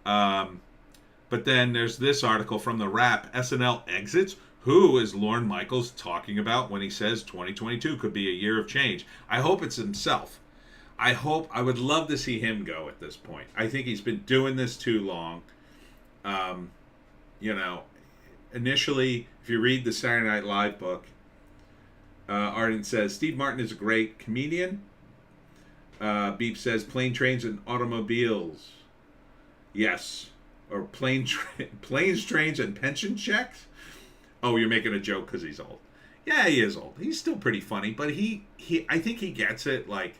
But then there's this article from The Wrap. SNL exits? Who is Lorne Michaels talking about when he says 2022 could be a year of change? I hope it's himself. I would love to see him go at this point. I think he's been doing this too long. Initially, if you read the Saturday Night Live book, Arden says, Steve Martin is a great comedian. Beep says, plane, trains, and automobiles. Yes. Or planes, trains, and pension checks? Oh, you're making a joke because he's old. Yeah, he is old. He's still pretty funny, but I think he gets it. Like,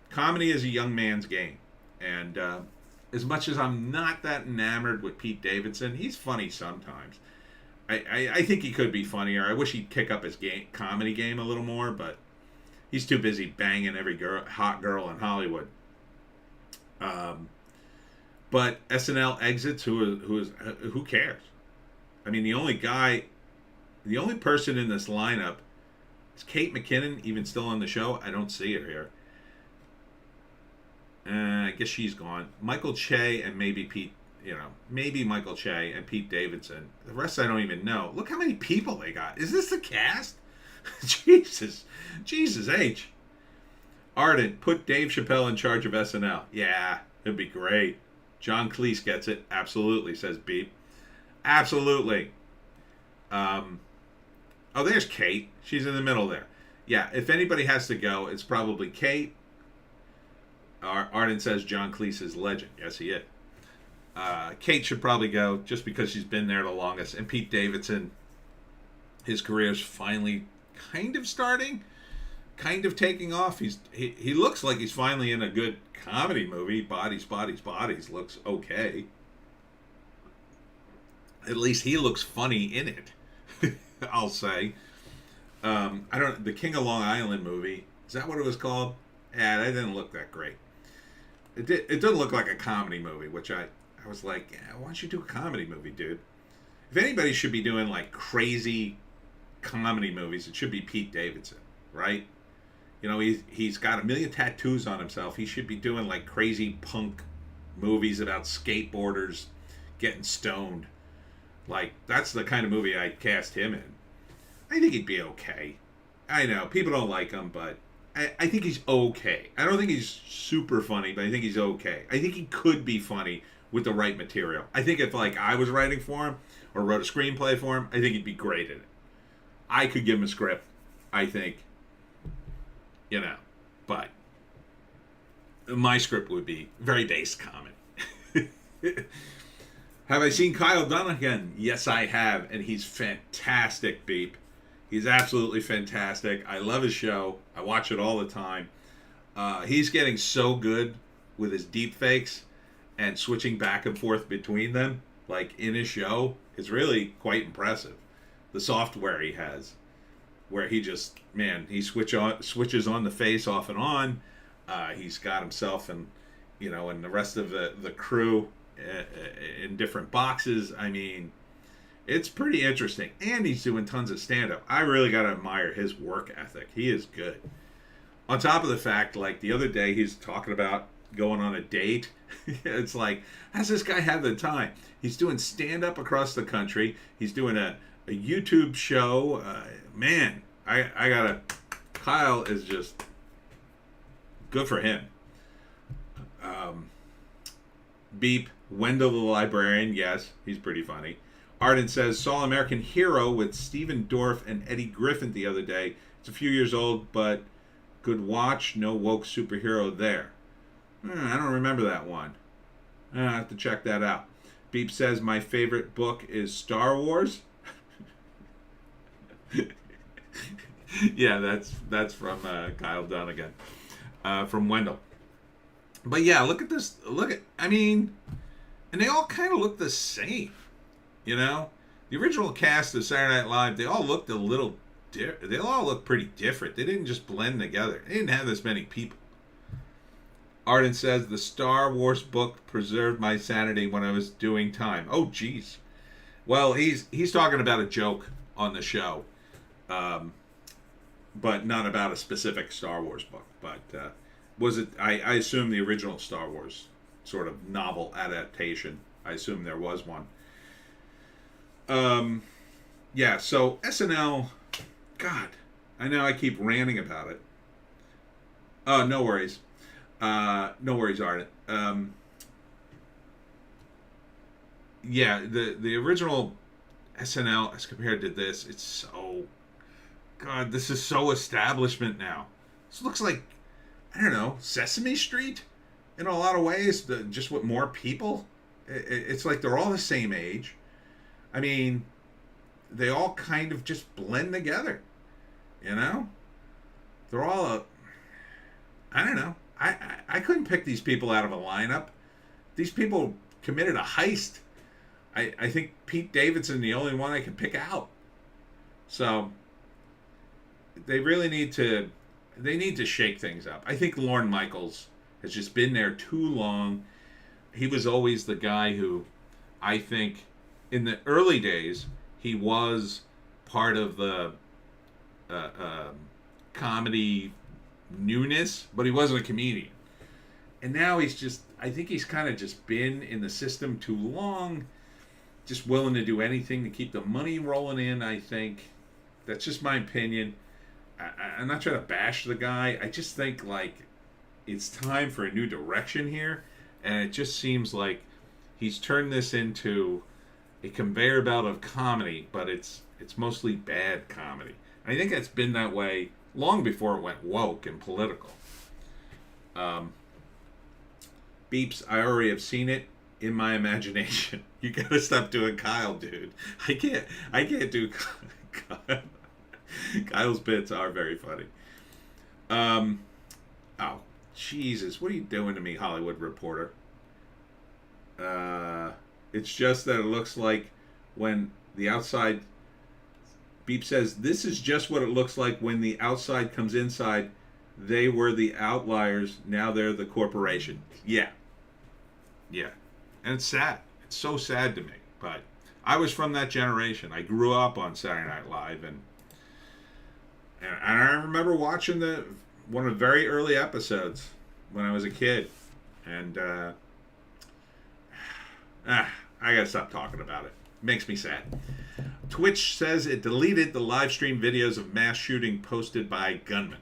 comedy is a young man's game. And as much as I'm not that enamored with Pete Davidson, he's funny sometimes. I think he could be funnier. I wish he'd kick up his comedy game a little more, but he's too busy banging every hot girl in Hollywood. But SNL exits. Who cares? I mean, the only person in this lineup is Kate McKinnon, even still on the show. I don't see her here. I guess she's gone. Michael Che and maybe Michael Che and Pete Davidson. The rest I don't even know. Look how many people they got. Is this the cast? Jesus H. Ardent, put Dave Chappelle in charge of SNL. Yeah, it'd be great. John Cleese gets it. Absolutely, says Beep. Absolutely. Oh, there's Kate. She's in the middle there. Yeah, if anybody has to go, it's probably Kate. Arden says John Cleese is legend. Yes, he is. Kate should probably go just because she's been there the longest. And Pete Davidson, his career's finally kind of starting, kind of taking off. He looks like he's finally in a good comedy movie. Bodies, Bodies, Bodies looks okay. At least he looks funny in it. I'll say. The King of Long Island movie, is that what it was called? Yeah, that didn't look that great. It doesn't look like a comedy movie, which I was like, yeah, why don't you do a comedy movie, dude? If anybody should be doing like crazy comedy movies, it should be Pete Davidson, right? You know, he's got a million tattoos on himself. He should be doing like crazy punk movies about skateboarders getting stoned. Like, that's the kind of movie I'd cast him in. I think he'd be okay. I know, people don't like him, but I think he's okay. I don't think he's super funny, but I think he's okay. I think he could be funny with the right material. I think if, like, I was writing for him or wrote a screenplay for him, I think he'd be great at it. I could give him a script, I think, you know, but my script would be very base comedy. Have I seen Kyle Dunnigan? Yes, I have, and he's fantastic, Beep. He's absolutely fantastic. I love his show. I watch it all the time. He's getting so good with his deep fakes and switching back and forth between them, like in his show. It's really quite impressive. The software he has, where he just, man, he switches on the face off and on. He's got himself and, you know, and the rest of the crew in different boxes. I mean, it's pretty interesting. And he's doing tons of stand-up. I really got to admire his work ethic. He is good. On top of the fact, like the other day, he's talking about going on a date. It's like, how's this guy have the time? He's doing stand-up across the country. He's doing a YouTube show. Man, I got to... Kyle is just good for him. Beep. Wendell the Librarian, yes, he's pretty funny. Arden says, saw American Hero with Stephen Dorff and Eddie Griffin the other day. It's a few years old, but good watch. No woke superhero there. I don't remember that one. I have to check that out. Beep says, my favorite book is Star Wars. Yeah, that's from Kyle Dunnigan. From Wendell. But yeah, look at this. I mean... And they all kind of look the same, you know? The original cast of Saturday Night Live, they all looked a little they all look pretty different. They didn't just blend together. They didn't have this many people. Arden says, the Star Wars book preserved my sanity when I was doing time. Oh, geez. Well, he's talking about a joke on the show, but not about a specific Star Wars book. But was it, I assume the original Star Wars sort of novel adaptation. I assume there was one. Yeah, so SNL, God, I know I keep ranting about it. Oh, no worries. No worries, Arden. Yeah, the original SNL as compared to this, it's so... God, this is so establishment now. This looks like, I don't know, Sesame Street? In a lot of ways, just with more people. It's like they're all the same age. I mean, they all kind of just blend together. You know? They're all I don't know. I couldn't pick these people out of a lineup. These people committed a heist. I think Pete Davidson the only one I can pick out. So they really need to shake things up. I think Lorne Michaels has just been there too long. He was always the guy who, I think, in the early days, he was part of the comedy newness, but he wasn't a comedian. And now he's just, I think he's kind of just been in the system too long, just willing to do anything to keep the money rolling in, I think. That's just my opinion. I'm not trying to bash the guy. I just think, like, it's time for a new direction here, and it just seems like he's turned this into a conveyor belt of comedy, but it's mostly bad comedy. And I think it's been that way long before it went woke and political. Um, Beeps, I already have seen it in my imagination. You gotta stop doing Kyle, dude. I can't do Kyle. Kyle's bits are very funny. Oh, Jesus, what are you doing to me, Hollywood Reporter? It's just that it looks like when the outside... Beep says, this is just what it looks like when the outside comes inside. They were the outliers, now they're the corporation. Yeah. Yeah. And it's sad. It's so sad to me. But I was from that generation. I grew up on Saturday Night Live, and I remember watching one of the very early episodes when I was a kid. And I gotta stop talking about it. Makes me sad. Twitch says it deleted the live stream videos of mass shooting posted by gunmen.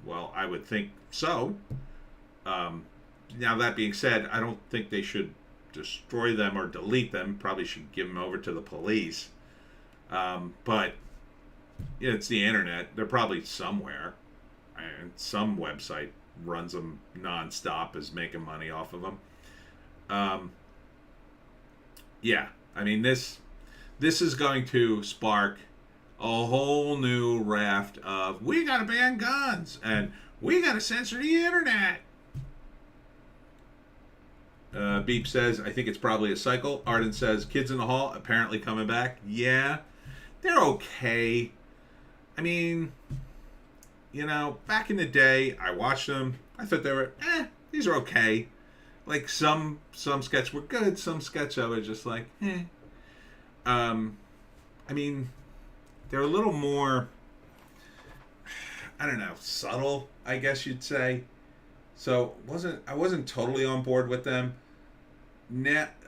Well, I would think so. Now, that being said, I don't think they should destroy them or delete them. Probably should give them over to the police. But it's the internet. They're probably somewhere. And some website runs them nonstop, is making money off of them. Yeah, I mean, this is going to spark a whole new raft of, we got to ban guns, and we got to censor the internet. Beep says, I think it's probably a cycle. Arden says, Kids in the Hall apparently coming back. Yeah, they're okay. I mean, back in the day, I watched them. I thought they were, these are okay. Like, some sketches were good, some sketches I was just like, I mean, they're a little more, I don't know, subtle, I guess you'd say. So I wasn't totally on board with them.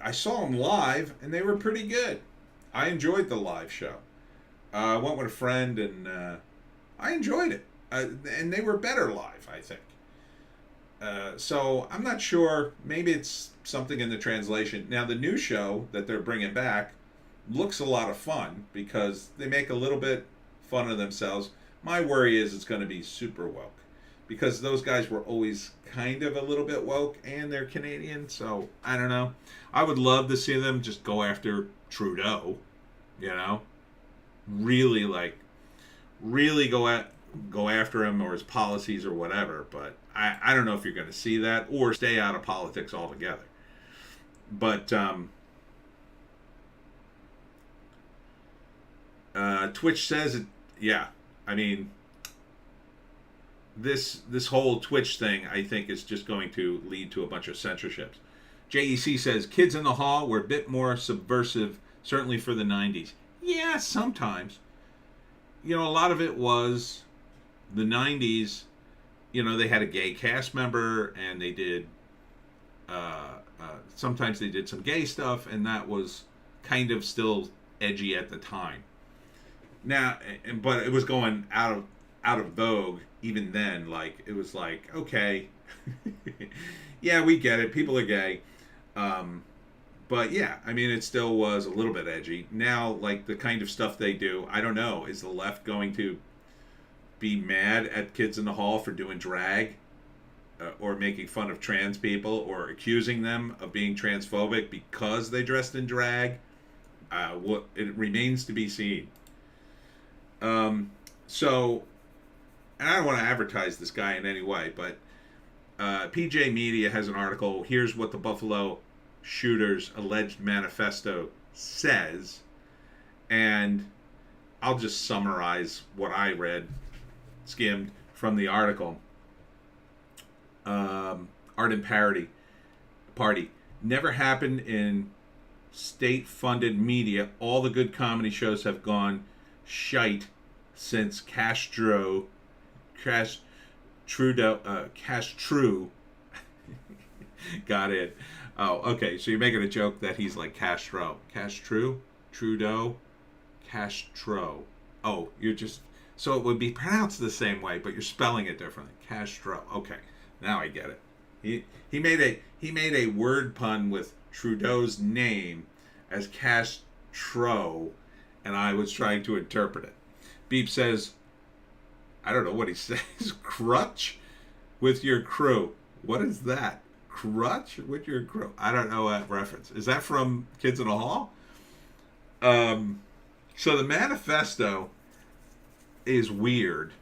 I saw them live, and they were pretty good. I enjoyed the live show. I went with a friend, and I enjoyed it. And they were better live, I think. So I'm not sure. Maybe it's something in the translation. Now, the new show that they're bringing back looks a lot of fun because they make a little bit fun of themselves. My worry is it's going to be super woke because those guys were always kind of a little bit woke, and they're Canadian, so I don't know. I would love to see them just go after Trudeau, really go after him or his policies or whatever, but I don't know if you're going to see that or stay out of politics altogether. But Twitch says, I mean, this whole Twitch thing, I think, is just going to lead to a bunch of censorships. JEC says, Kids in the Hall were a bit more subversive, certainly for the 90s. Yeah, sometimes. A lot of it was the 90s. They had a gay cast member, and they did, sometimes they did some gay stuff, and that was kind of still edgy at the time. Now, but it was going out of vogue even then. Like, it was like, okay, yeah, we get it. People are gay. But yeah, I mean, it still was a little bit edgy. Now, like, the kind of stuff they do, I don't know. Is the left going to be mad at Kids in the Hall for doing drag or making fun of trans people or accusing them of being transphobic because they dressed in drag? It remains to be seen. So, and I don't want to advertise this guy in any way, but PJ Media has an article. Here's what the Buffalo shooter's alleged manifesto says, and I'll just summarize what I read, skimmed from the article. Art and Party never happened in state-funded media. All the good comedy shows have gone shite since Castro got it. Oh, okay. So you're making a joke that he's like Trudeau. Oh, you're just, so it would be pronounced the same way, but you're spelling it differently. Castro. Okay, now I get it. He made a word pun with Trudeau's name as tro, and I was trying to interpret it. Beep says, I don't know what he says. Crutch with your crew. What is that? Crutch with your crew. I don't know that reference. Is that from Kids in the Hall? So the manifesto is weird.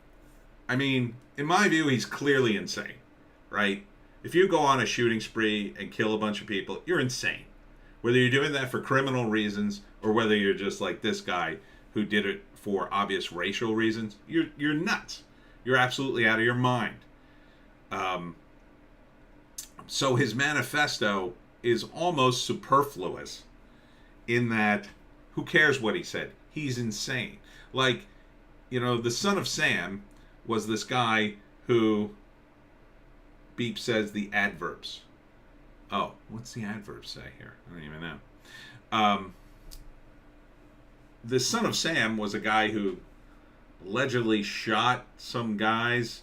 I mean, in my view, he's clearly insane, right? If you go on a shooting spree and kill a bunch of people, you're insane. Whether you're doing that for criminal reasons or whether you're just like this guy who did it for obvious racial reasons, you're nuts. You're absolutely out of your mind. So his manifesto is almost superfluous in that who cares what he said? He's insane. Like, you know, the son of Sam was this guy who Beep says the adverbs. Oh, what's the adverb say here? I don't even know. The son of Sam was a guy who allegedly shot some guys,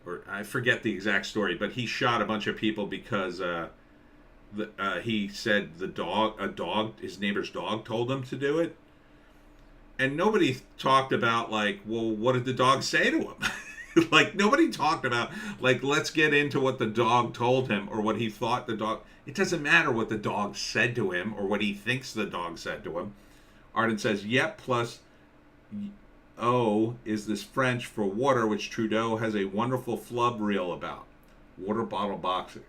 or I forget the exact story, but he shot a bunch of people because he said his neighbor's dog told him to do it. And nobody talked about, like, well, what did the dog say to him? Like, nobody talked about, like, let's get into what the dog told him or what he thought the dog... It doesn't matter what the dog said to him or what he thinks the dog said to him. Arden says, yep, plus O is this French for water, which Trudeau has a wonderful flub reel about. Water bottle boxes.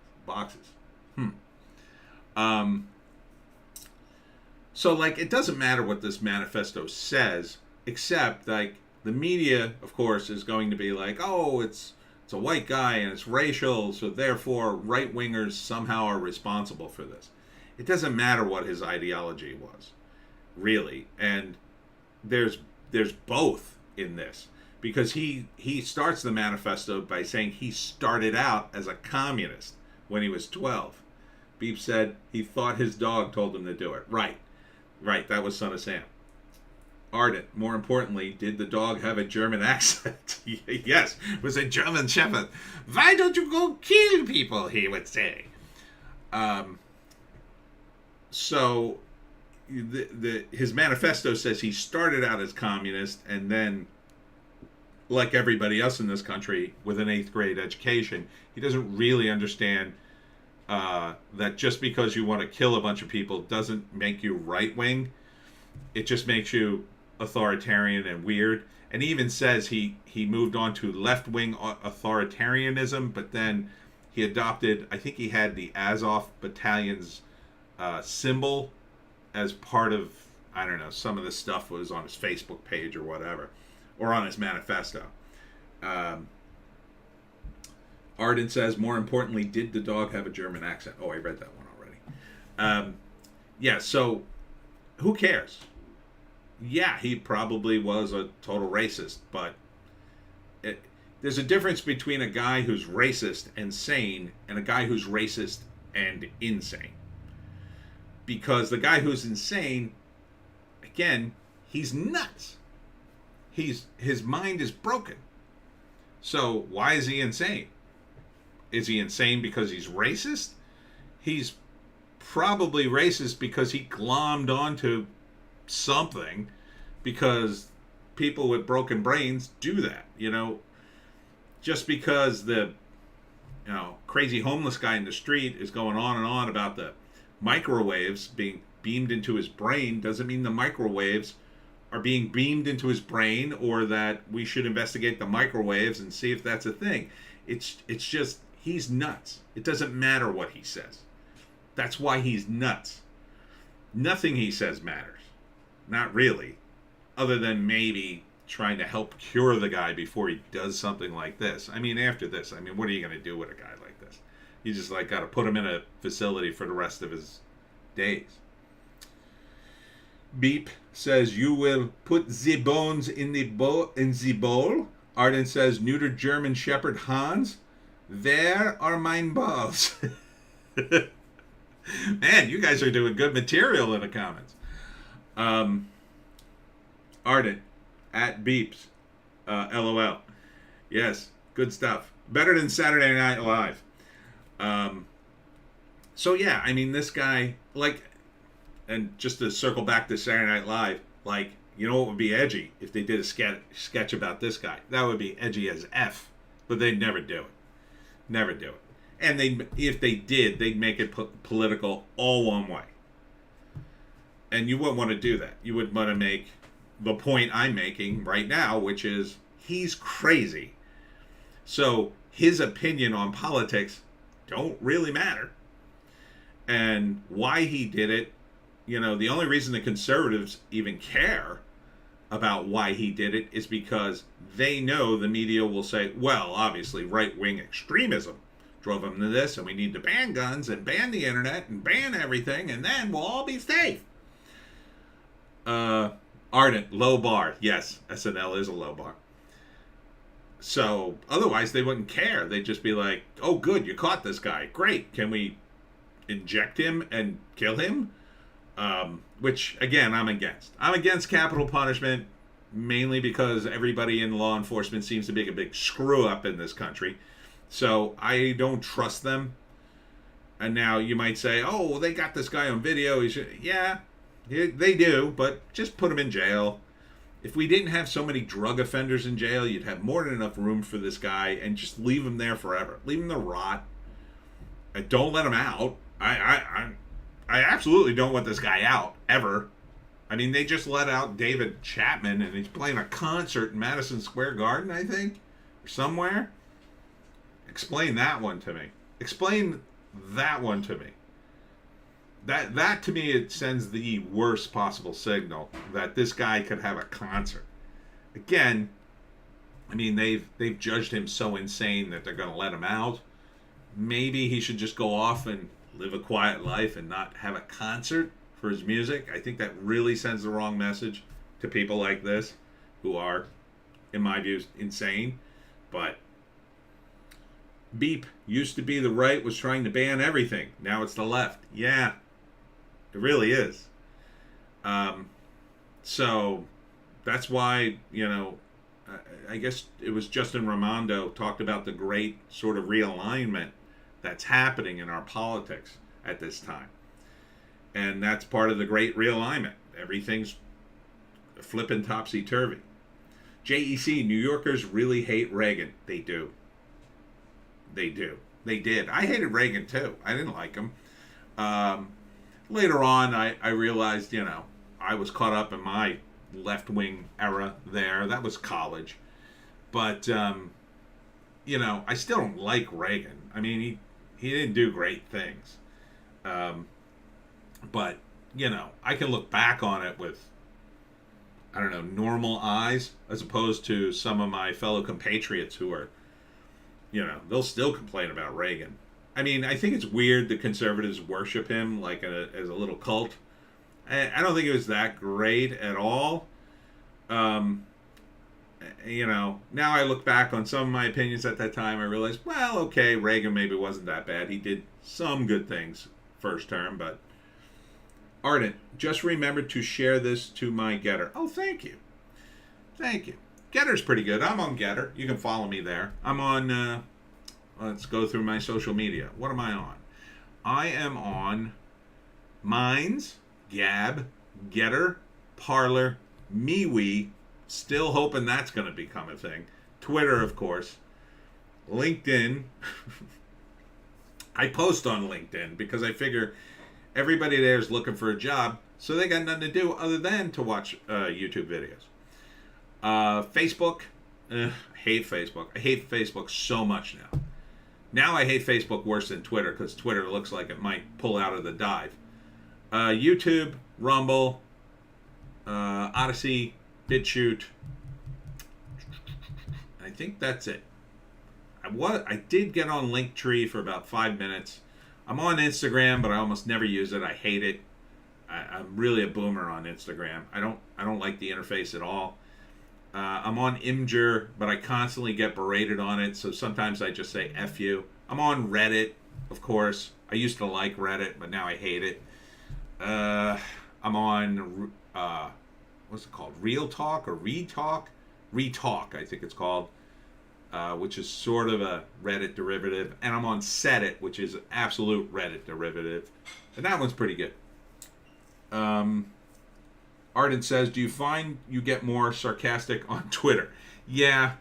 So, like, it doesn't matter what this manifesto says, except, like, the media, of course, is going to be like, oh, it's a white guy and it's racial, so therefore right-wingers somehow are responsible for this. It doesn't matter what his ideology was, really. And there's both in this. Because he starts the manifesto by saying he started out as a communist when he was 12. Beep said he thought his dog told him to do it. Right, that was Son of Sam. Ardent, more importantly, did the dog have a German accent? Yes, it was a German shepherd. Why don't you go kill people, he would say. So his manifesto says he started out as communist and then, like everybody else in this country, with an 8th grade education, he doesn't really understand that just because you want to kill a bunch of people doesn't make you right-wing. It just makes you authoritarian and weird. And he even says he moved on to left-wing authoritarianism, but then he adopted, I think he had the Azov Battalion's symbol as part of, I don't know, some of the stuff was on his Facebook page or whatever, or on his manifesto. Arden says, more importantly, did the dog have a German accent? Oh, I read that one already. Yeah, so who cares? Yeah, he probably was a total racist, but there's a difference between a guy who's racist and sane and a guy who's racist and insane. Because the guy who's insane, again, he's nuts. His mind is broken. So why is he insane? Is he insane because he's racist? He's probably racist because he glommed onto something, because people with broken brains do that. You know, just because the crazy homeless guy in the street is going on and on about the microwaves being beamed into his brain doesn't mean the microwaves are being beamed into his brain, or that we should investigate the microwaves and see if that's a thing. It's just, he's nuts. It doesn't matter what he says. That's why he's nuts. Nothing he says matters. Not really. Other than maybe trying to help cure the guy before he does something like this. I mean, after this, what are you going to do with a guy like this? You just got to put him in a facility for the rest of his days. Beep says, you will put the bones in the bowl. Arden says, neuter German Shepherd Hans. Where are mine balls? Man, you guys are doing good material in the comments. Arden, at Beeps, LOL. Yes, good stuff. Better than Saturday Night Live. So yeah, this guy, And just to circle back to Saturday Night Live, like, you know what would be edgy if they did a sketch about this guy? That would be edgy as F. But they'd never do it. Never do it. And if they did, they'd make it political all one way. And you wouldn't want to do that. You would want to make the point I'm making right now, which is he's crazy. So his opinion on politics don't really matter. And why he did it, you know, the only reason the conservatives even care about why he did it is because they know the media will say, well, obviously right-wing extremism drove him to this, and we need to ban guns and ban the internet and ban everything, and then we'll all be safe. Ardent, low bar. Yes, SNL is a low bar. So otherwise they wouldn't care. They'd just be like, oh, good, you caught this guy. Great. Can we inject him and kill him? Which, again, I'm against. I'm against capital punishment, mainly because everybody in law enforcement seems to be a big screw up in this country. So I don't trust them. And now you might say, oh, well, they got this guy on video. Yeah, they do, but just put him in jail. If we didn't have so many drug offenders in jail, you'd have more than enough room for this guy and just leave him there forever. Leave him to rot. And don't let him out. I absolutely don't want this guy out, ever. I mean, they just let out David Chapman, and he's playing a concert in Madison Square Garden, I think, or somewhere. Explain that one to me. Explain that one to me. That to me, it sends the worst possible signal that this guy could have a concert. Again, I mean, they've judged him so insane that they're going to let him out. Maybe he should just go off and live a quiet life and not have a concert for his music. I think that really sends the wrong message to people like this, who are, in my view, insane. But beep, used to be the right was trying to ban everything. Now it's the left. Yeah, it really is. So that's why, you know, I guess it was Justin Raimondo talked about the great sort of realignment that's happening in our politics at this time. And that's part of the great realignment. Everything's flipping topsy-turvy. JEC, New Yorkers really hate Reagan. They do. They do. They did. I hated Reagan too. I didn't like him. Later on, I realized, you know, I was caught up in my left-wing era there. That was college. But, you know, I still don't like Reagan. I mean, he didn't do great things. But, you know, I can look back on it with, I don't know, normal eyes, as opposed to some of my fellow compatriots who are, you know, they'll still complain about Reagan. I mean, I think it's weird the conservatives worship him like as a little cult. I don't think it was that great at all. You know, now I look back on some of my opinions at that time, I realize, well, okay, Reagan maybe wasn't that bad. He did some good things first term, but Ardent, just remember to share this to my Getter. Oh, thank you. Thank you. Getter's pretty good. I'm on Getter. You can follow me there. I'm on, let's go through my social media. What am I on? I am on Minds, Gab, Getter, Parler, MeWe, still hoping that's going to become a thing. Twitter, of course. LinkedIn. I post on LinkedIn because I figure everybody there is looking for a job, so they got nothing to do other than to watch YouTube videos. Facebook. I hate Facebook. I hate Facebook so much now. Now I hate Facebook worse than Twitter because Twitter looks like it might pull out of the dive. YouTube, Rumble, Odysee, Bitchute. I think that's it. I did get on Linktree for about 5 minutes. I'm on Instagram, but I almost never use it. I hate it. I'm really a boomer on Instagram. I don't like the interface at all. I'm on Imgur, but I constantly get berated on it, so sometimes I just say F you. I'm on Reddit, of course. I used to like Reddit, but now I hate it. I'm on, what's it called? Real Talk or Retalk? Retalk, I think it's called, which is sort of a Reddit derivative. And I'm on Set It, which is an absolute Reddit derivative. And that one's pretty good. Um, Arden says, "Do you find you get more sarcastic on Twitter?" Yeah,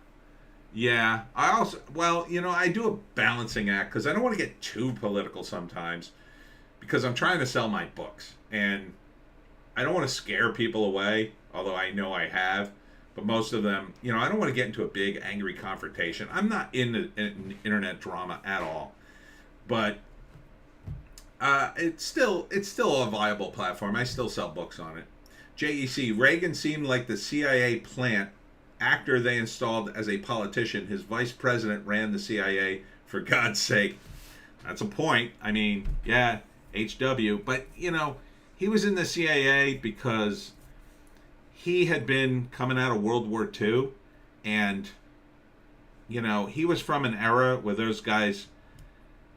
yeah. I also, well, I do a balancing act because I don't want to get too political sometimes because I'm trying to sell my books and I don't want to scare people away. Although I know I have, but most of them, I don't want to get into a big angry confrontation. I'm not in internet drama at all, but it's still a viable platform. I still sell books on it. JEC Reagan seemed like the CIA plant actor they installed as a politician. His vice president ran the CIA, for God's sake. That's a point. I mean, yeah, HW, but he was in the CIA because he had been coming out of World War II, and he was from an era where those guys,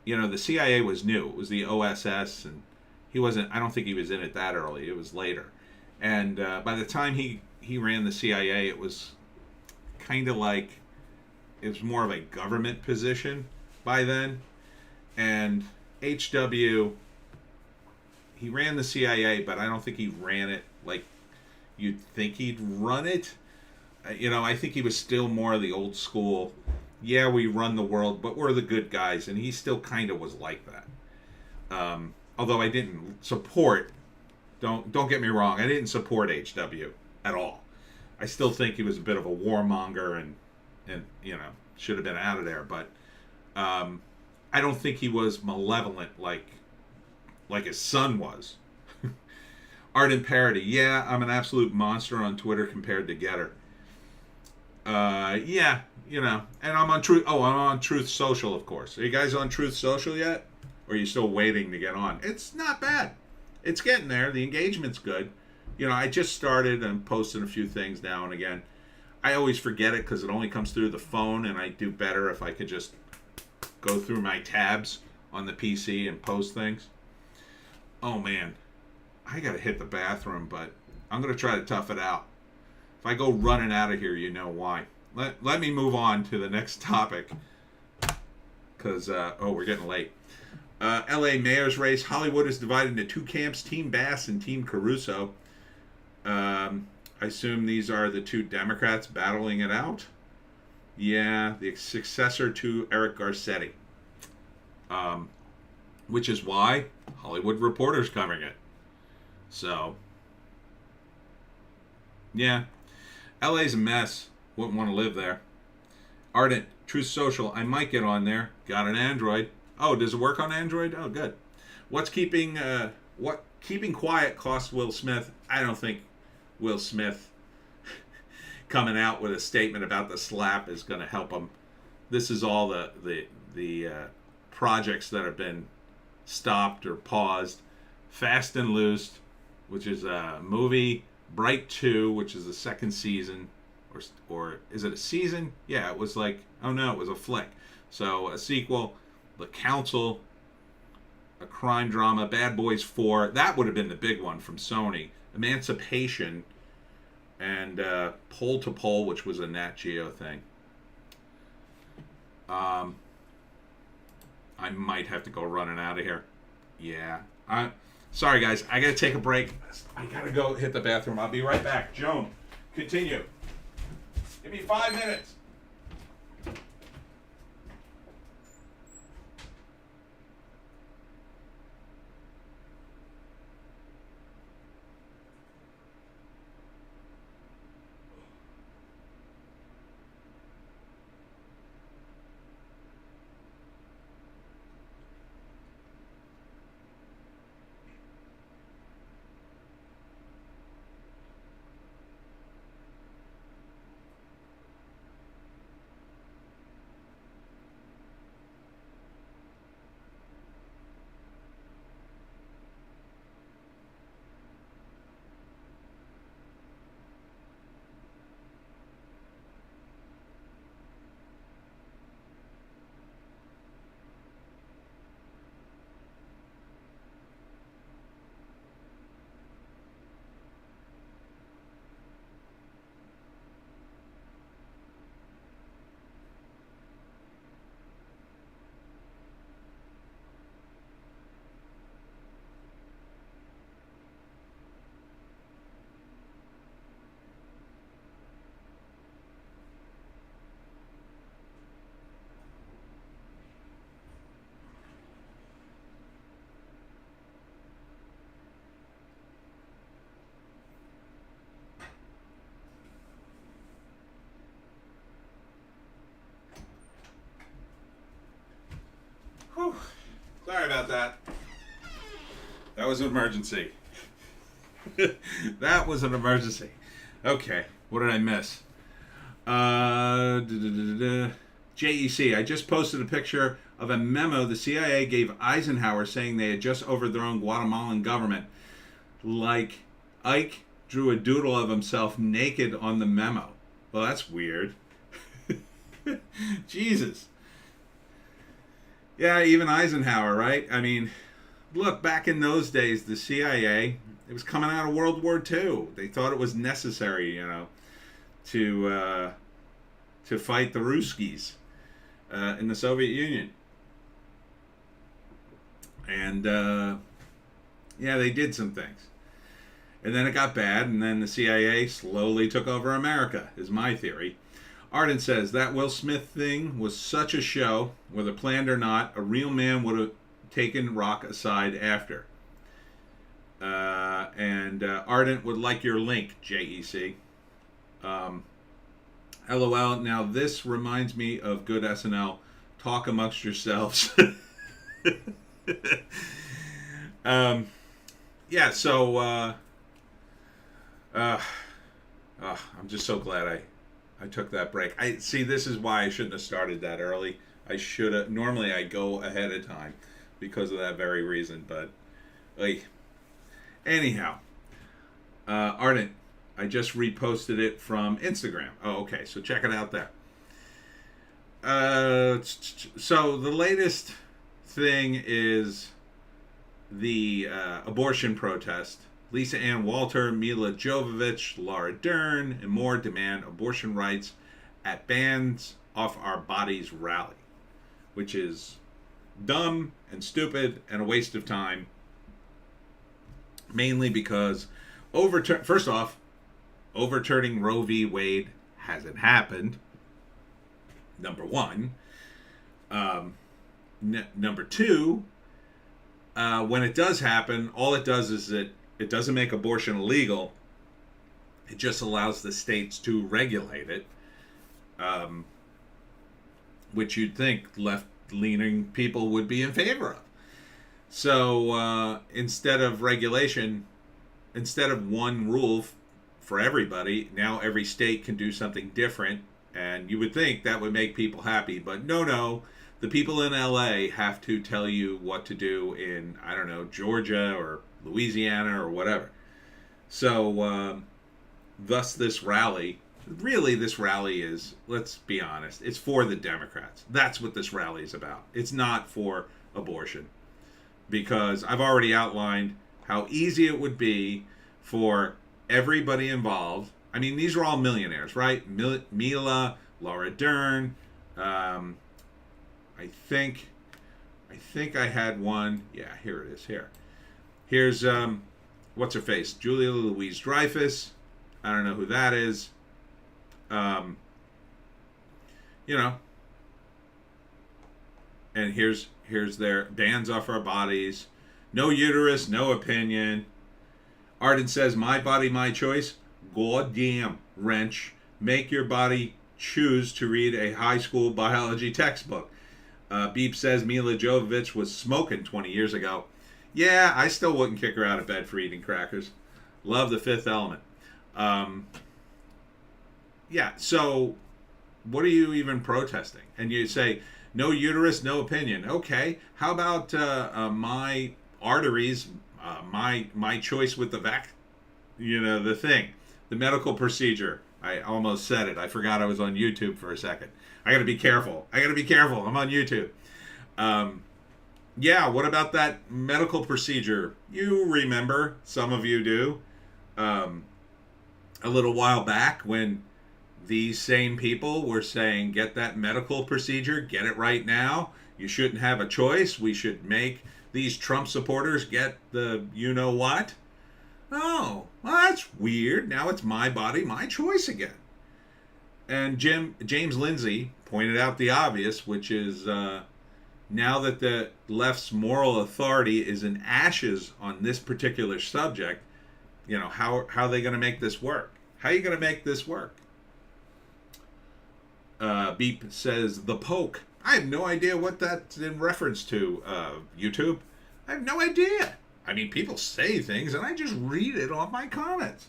the CIA was new. It was the OSS, and he wasn't. I don't think he was in it that early. It was later, and by the time he ran the CIA, it was kind of like it was more of a government position by then. And HW, he ran the CIA, but I don't think he ran it like you'd think he'd run it. I think he was still more of the old school. Yeah, we run the world, but we're the good guys, and he still kind of was like that. Although I didn't support. Don't get me wrong. I didn't support HW at all. I still think he was a bit of a warmonger and should have been out of there. But I don't think he was malevolent like his son was. Art and parody. Yeah, I'm an absolute monster on Twitter compared to Getter. Yeah, and I'm on Truth. Oh, I'm on Truth Social, of course. Are you guys on Truth Social yet? Or are you still waiting to get on? It's not bad. It's getting there. The engagement's good. I just started and posting a few things now and again. I always forget it because it only comes through the phone, and I do better if I could just go through my tabs on the PC and post things. Oh man, I gotta hit the bathroom, but I'm gonna try to tough it out. If I go running out of here, you know why. Let me move on to the next topic because we're getting late. LA mayor's race. Hollywood is divided into two camps: Team Bass and Team Caruso. I assume these are the two Democrats battling it out. Yeah, the successor to Eric Garcetti. Which is why Hollywood Reporter's covering it. So, yeah. LA's a mess. Wouldn't want to live there. Ardent, Truth Social. I might get on there. Got an Android. Oh, does it work on Android? Oh, good. What keeping quiet cost Will Smith? I don't think Will Smith coming out with a statement about the slap is going to help him. This is all the projects that have been stopped or paused. Fast and Loose, which is a movie. Bright 2, which is the second season. Or is it a season? Yeah, it was like, oh no, it was a flick. So a sequel. The Council, a crime drama. Bad Boys 4. That would have been the big one from Sony. Emancipation. And Pole to Pole, which was a Nat Geo thing. I might have to go running out of here. Yeah. Sorry, guys. I got to take a break. I got to go hit the bathroom. I'll be right back. Joan, continue. Give me 5 minutes. That was an emergency. That was an emergency. Okay, what did I miss? JEC, I just posted a picture of a memo the CIA gave Eisenhower saying they had just overthrown Guatemalan government. Like, Ike drew a doodle of himself naked on the memo. Well, that's weird. Jesus. Yeah, even Eisenhower, right? I mean, look, back in those days, the CIA, it was coming out of World War II. They thought it was necessary, to fight the Ruskies in the Soviet Union. And, yeah, they did some things. And then it got bad, and then the CIA slowly took over America, is my theory. Arden says, that Will Smith thing was such a show, whether planned or not, a real man would have taken Rock aside after. And Ardent would like your link, JEC. LOL, now this reminds me of good SNL. Talk amongst yourselves. Yeah, so I'm just so glad I took that break. I see, this is why I shouldn't have started that early. I should have. Normally I go ahead of time because of that very reason, but anyhow, Ardent, I just reposted it from Instagram. Oh, okay, so check it out there. So the latest thing is the abortion protest. Lisa Ann Walter, Mila Jovovich, Laura Dern, and more demand abortion rights at Bands Off Our Bodies rally, which is dumb and stupid and a waste of time, mainly because first off, overturning Roe v. Wade hasn't happened, number one. Number two, when it does happen, all it does is it doesn't make abortion illegal. It just allows the states to regulate it, which you'd think left-leaning people would be in favor of. So instead of regulation, instead of one rule for everybody, now every state can do something different, and you would think that would make people happy, but no. The people in LA have to tell you what to do in, I don't know, Georgia or Louisiana or whatever. So, thus this rally is, let's be honest, it's for the Democrats. That's what this rally is about. It's not for abortion. Because I've already outlined how easy it would be for everybody involved. I mean, these are all millionaires, right? Mila, Laura Dern, I think I had one. Yeah, here it is. Here's what's her face? Julia Louis-Dreyfus. I don't know who that is. And here's their Bands Off Our Bodies. No uterus, no opinion. Arden says, my body, my choice. Goddamn, wrench. Make your body choose to read a high school biology textbook. Beep says Mila Jovovich was smoking 20 years ago. Yeah, I still wouldn't kick her out of bed for eating crackers. Love the Fifth Element. Yeah, so what are you even protesting? And you say, no uterus, no opinion. Okay, how about my arteries, my choice with the the thing, the medical procedure. I almost said it. I forgot I was on YouTube for a second. I got to be careful. I'm on YouTube. Yeah, what about that medical procedure? You remember, some of you do, a little while back when these same people were saying, get that medical procedure, get it right now. You shouldn't have a choice. We should make these Trump supporters get the you-know-what. Oh, well, that's weird. Now it's my body, my choice again. And James Lindsay pointed out the obvious, which is now that the left's moral authority is in ashes on this particular subject, how are they going to make this work? How are you going to make this work? Beep says, the poke. I have no idea what that's in reference to, YouTube. I have no idea. I mean, people say things, and I just read it off my comments.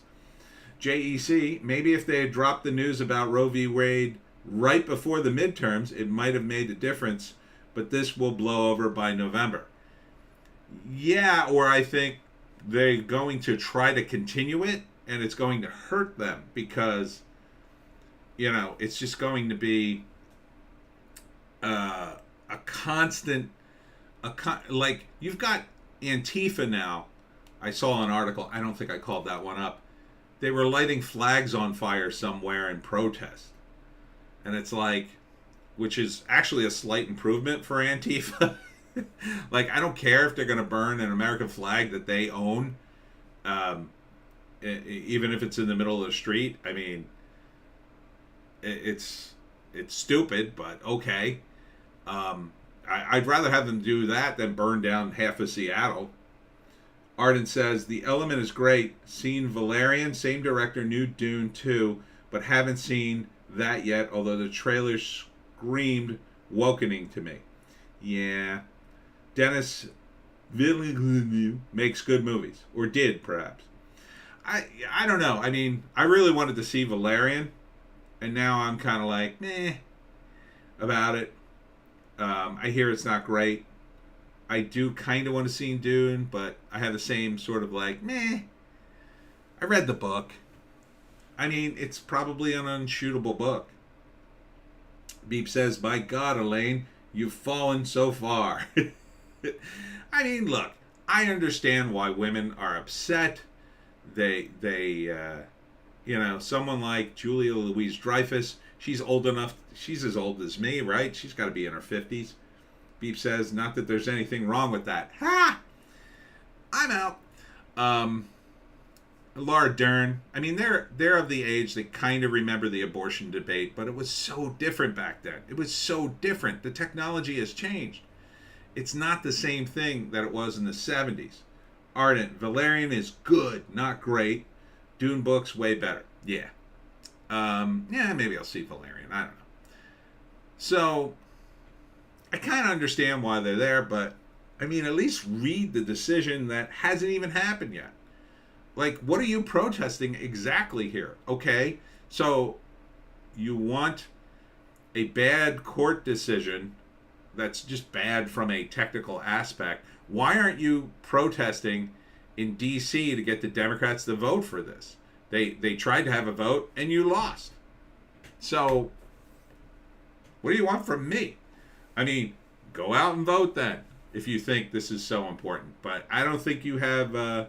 JEC, maybe if they had dropped the news about Roe v. Wade right before the midterms, it might have made a difference, but this will blow over by November. Yeah, or I think they're going to try to continue it, and it's going to hurt them because, it's just going to be a constant, like, you've got Antifa now. I saw an article, I don't think I called that one up. They were lighting flags on fire somewhere in protest. And it's like, which is actually a slight improvement for Antifa. Like, I don't care if they're going to burn an American flag that they own, even if it's in the middle of the street. I mean, it's stupid, but okay. I'd rather have them do that than burn down half of Seattle. Arden says, the Element is great. Seen Valerian, same director, new Dune 2, but haven't seen that yet, although the trailer screamed Wokening to me. Yeah. Dennis Villeneuve makes good movies. Or did, perhaps. I don't know. I mean, I really wanted to see Valerian, and now I'm kind of like, meh, about it. I hear it's not great. I do kind of want to see Dune, but I have the same sort of like, meh. I read the book. I mean, it's probably an unshootable book. Beep says, by God, Elaine, you've fallen so far. I mean, look, I understand why women are upset. They someone like Julia Louis-Dreyfus, she's old enough, she's as old as me, right? She's got to be in her 50s. Beep says, not that there's anything wrong with that. Ha! I'm out. Laura Dern, I mean, they're of the age that kind of remember the abortion debate, but it was so different back then. It was so different. The technology has changed. It's not the same thing that it was in the 70s. Ardent, Valerian is good, not great. Dune books, way better. Yeah. Maybe I'll see Valerian. I don't know. So, I kind of understand why they're there, but, I mean, at least read the decision that hasn't even happened yet. Like, what are you protesting exactly here? Okay, so you want a bad court decision that's just bad from a technical aspect. Why aren't you protesting in D.C. to get the Democrats to vote for this? They tried to have a vote, and you lost. So, what do you want from me? I mean, go out and vote then, if you think this is so important. But I don't think you have the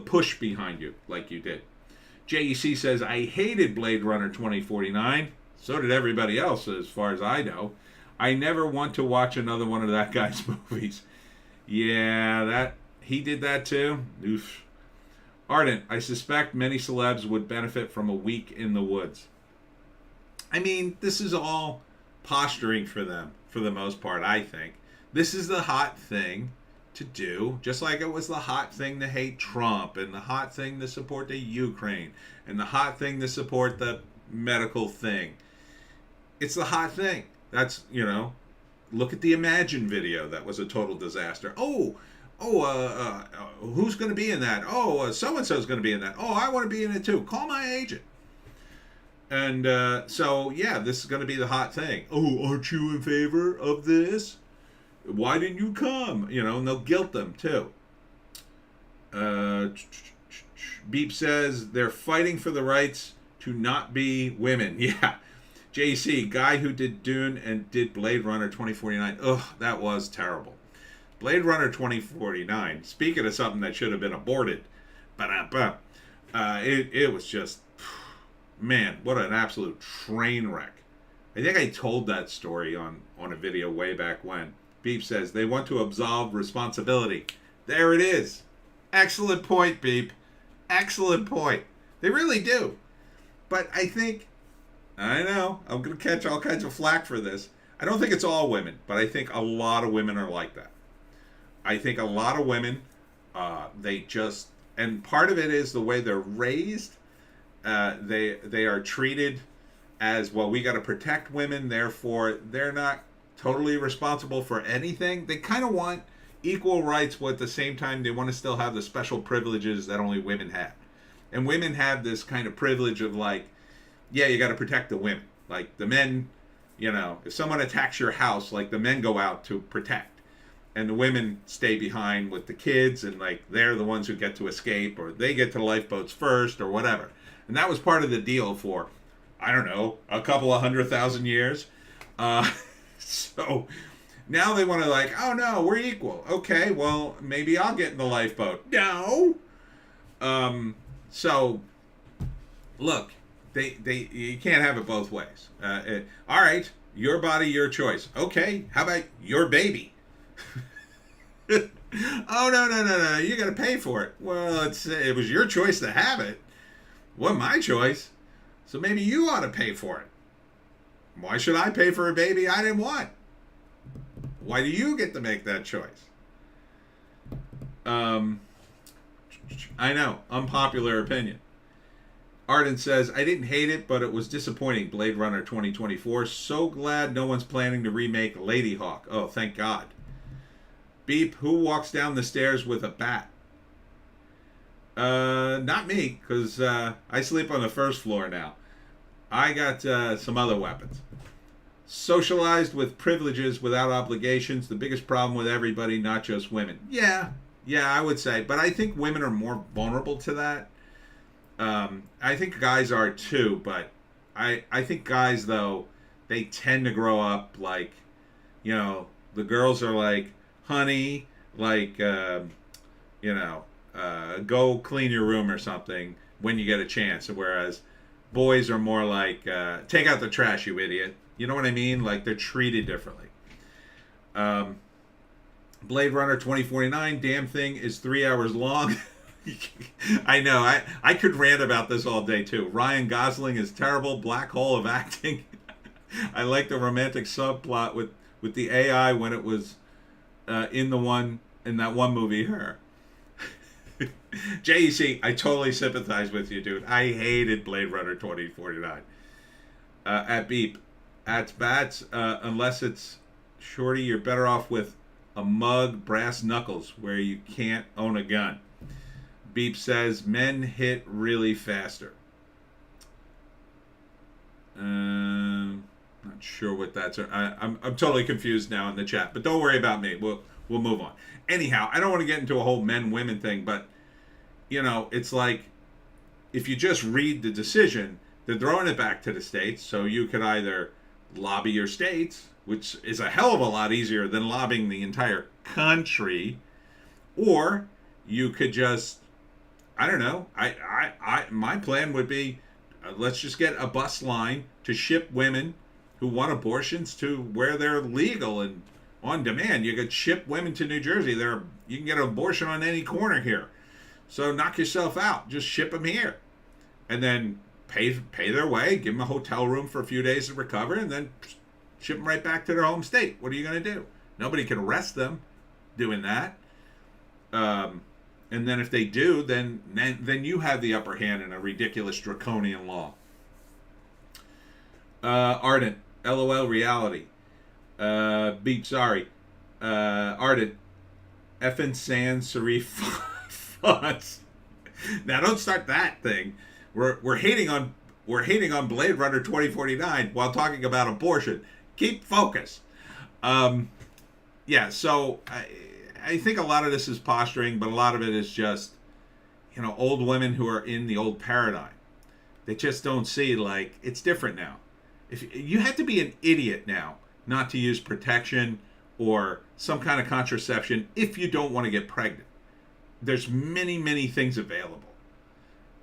push behind you like you did. JEC says, I hated Blade Runner 2049. So did everybody else, as far as I know. I never want to watch another one of that guy's movies. Yeah, he did that too. Oof. Ardent, I suspect many celebs would benefit from a week in the woods. I mean, this is all posturing for them, for the most part, I think. This is the hot thing to do, just like it was the hot thing to hate Trump, and the hot thing to support the Ukraine, and the hot thing to support the medical thing. It's the hot thing. That's, look at the Imagine video. That was a total disaster. Who's going to be in that? So-and-so's going to be in that. Oh, I want to be in it too. Call my agent. And this is going to be the hot thing. Oh, aren't you in favor of this? Why didn't you come? And they'll guilt them too. Beep says they're fighting for the rights to not be women. Yeah. JC, guy who did Dune and did Blade Runner 2049. Ugh, that was terrible. Blade Runner 2049, speaking of something that should have been aborted, it was just, man, what an absolute train wreck. I think I told that story on a video way back when. Beep says, they want to absolve responsibility. There it is. Excellent point, Beep. Excellent point. They really do. But I know, I'm going to catch all kinds of flack for this. I don't think it's all women, but I think a lot of women are like that. I think a lot of women, and part of it is the way they're raised. They are treated as, well, we got to protect women, therefore they're not totally responsible for anything. They kind of want equal rights, but at the same time, they want to still have the special privileges that only women have. And women have this kind of privilege of like, yeah, you got to protect the women. Like the men, you know, if someone attacks your house, like the men go out to protect. And the women stay behind with the kids, and like they're the ones who get to escape, or they get to the lifeboats first, or whatever. And that was part of the deal for, I don't know, a couple of 100,000 years. So now they want to like, oh no, we're equal. Okay, well maybe I'll get in the lifeboat. No. So look, they you can't have it both ways. All right, your body, your choice. Okay, how about your baby? Oh no! You got to pay for it. Well, it was your choice to have it. It wasn't my choice. So maybe you ought to pay for it. Why should I pay for a baby I didn't want? Why do you get to make that choice? I know, unpopular opinion. Arden says, I didn't hate it, but it was disappointing. Blade Runner 2024. So glad no one's planning to remake Lady Hawk. Oh, thank God. Beep, who walks down the stairs with a bat? Not me, because I sleep on the first floor now. I got some other weapons. Socialized with privileges without obligations. The biggest problem with everybody, not just women. Yeah, I would say. But I think women are more vulnerable to that. I think guys are too, but I think guys, though, they tend to grow up like, you know, the girls are like, honey, like, go clean your room or something when you get a chance. Whereas boys are more like, take out the trash, you idiot. You know what I mean? Like, they're treated differently. Blade Runner 2049, damn thing is 3 hours long. I know. I could rant about this all day, too. Ryan Gosling is terrible. Black hole of acting. I like the romantic subplot with the AI when it was in that one movie, Her. JEC, I totally sympathize with you, dude. I hated Blade Runner 2049. At Beep, at Bats, unless it's Shorty, you're better off with a mug, brass knuckles, where you can't own a gun. Beep says, men hit really faster. Not sure what that's. I'm totally confused now in the chat, but don't worry about me. We'll move on. Anyhow, I don't want to get into a whole men-women thing, but, you know, it's like, if you just read the decision, they're throwing it back to the states, so you could either lobby your states, which is a hell of a lot easier than lobbying the entire country, or you could just, I don't know, my plan would be, let's just get a bus line to ship women who want abortions to where they're legal and on demand. You could ship women to New Jersey. You can get an abortion on any corner here. So knock yourself out. Just ship them here. And then pay their way, give them a hotel room for a few days to recover, and then ship them right back to their home state. What are you going to do? Nobody can arrest them doing that. And then if they do, then you have the upper hand in a ridiculous draconian law. Ardent, LOL reality. Beep, sorry. Ardent, effing sans serif fonts. Now don't start that thing. We're hating on Blade Runner 2049 while talking about abortion. Keep focus. Yeah, so I think a lot of this is posturing, but a lot of it is just, you know, old women who are in the old paradigm. They just don't see, like, it's different now. If you have to be an idiot now not to use protection or some kind of contraception if you don't want to get pregnant. There's many, many things available.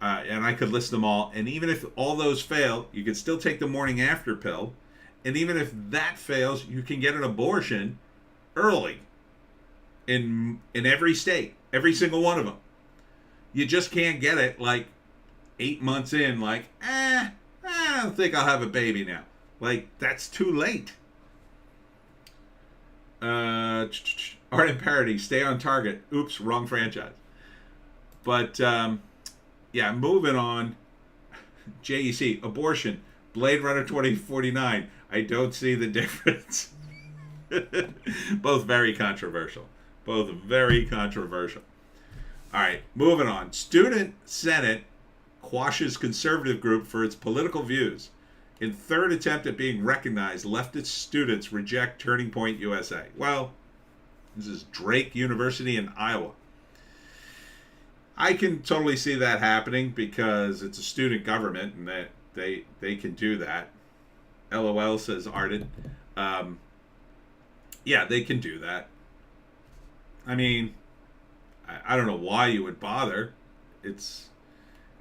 And I could list them all. And even if all those fail, you can still take the morning after pill. And even if that fails, you can get an abortion early in every state, every single one of them. You just can't get it like 8 months in, like, I don't think I'll have a baby now. Like, that's too late. Art and Parody, stay on target. Oops, wrong franchise. But, yeah, moving on. JEC, abortion. Blade Runner 2049. I don't see the difference. Both very controversial. Both very controversial. All right, moving on. Student Senate quashes conservative group for its political views. In third attempt at being recognized, leftist students reject Turning Point USA. Well, this is Drake University in Iowa. I can totally see that happening because it's a student government and that they can do that. LOL, says Arden. Yeah, they can do that. I mean, I don't know why you would bother. It's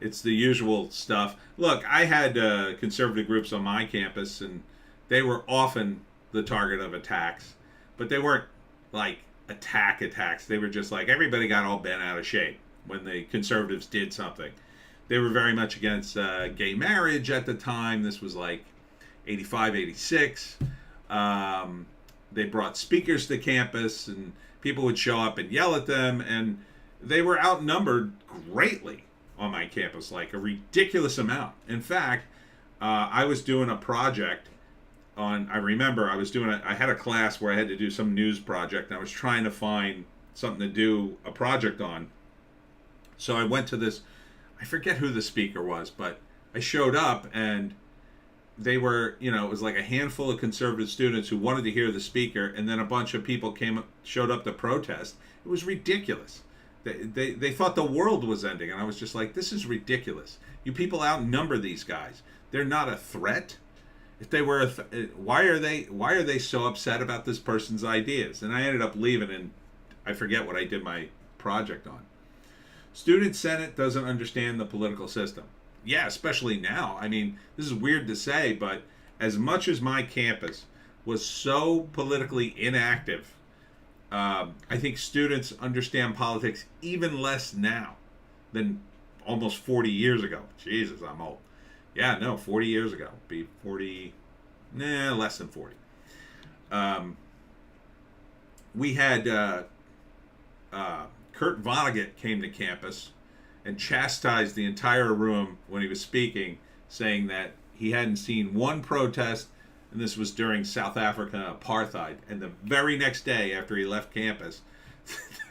the usual stuff. Look, I had conservative groups on my campus, and they were often the target of attacks, but they weren't like attacks. They were just like everybody got all bent out of shape when the conservatives did something. They were very much against gay marriage at the time. This was like 85, 86. They brought speakers to campus, and people would show up and yell at them, and they were outnumbered greatly on my campus, like a ridiculous amount. In fact, I was doing a project on, I remember I was doing I had a class where I had to do some news project, and I was trying to find something to do a project on. So I went to this, I forget who the speaker was, but I showed up, and they were, it was like a handful of conservative students who wanted to hear the speaker, and then a bunch of people showed up to protest. It was ridiculous. They thought the world was ending, and I was just like, this is ridiculous. You people outnumber these guys. They're not a threat. If they were, why are they so upset about this person's ideas? And I ended up leaving, and I forget what I did my project on. Student Senate doesn't understand the political system. Yeah, especially now. I mean, this is weird to say, but as much as my campus was so politically inactive, I think students understand politics even less now than almost 40 years ago. Jesus, I'm old. Yeah, no, 40 years ago. Be 40, less than 40. We had Kurt Vonnegut came to campus and chastised the entire room when he was speaking, saying that he hadn't seen one protest, and this was during South Africa apartheid. And the very next day after he left campus,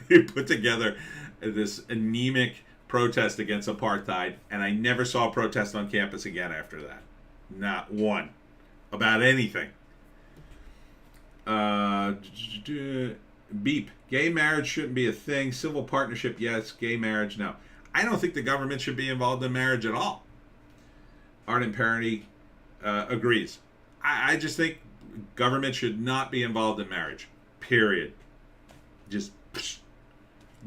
he put together this anemic protest against apartheid, and I never saw a protest on campus again after that. Not one. About anything. Beep. Gay marriage shouldn't be a thing. Civil partnership, yes. Gay marriage, no. I don't think the government should be involved in marriage at all. Ardent Parody agrees. I just think government should not be involved in marriage. Period. Just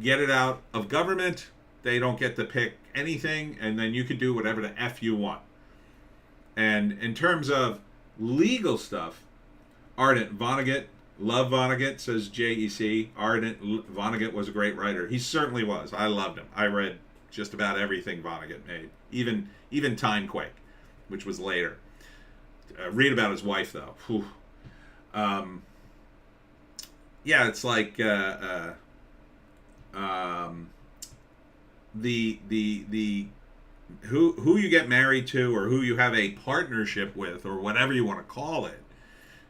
get it out of government. They don't get to pick anything, and then you can do whatever the F you want. And in terms of legal stuff, Ardent Vonnegut, love Vonnegut, says JEC. Ardent Vonnegut was a great writer. He certainly was. I loved him. I read just about everything Vonnegut made, even Timequake, which was later. Read about his wife though. Whew. Yeah, it's like the who you get married to or who you have a partnership with or whatever you want to call it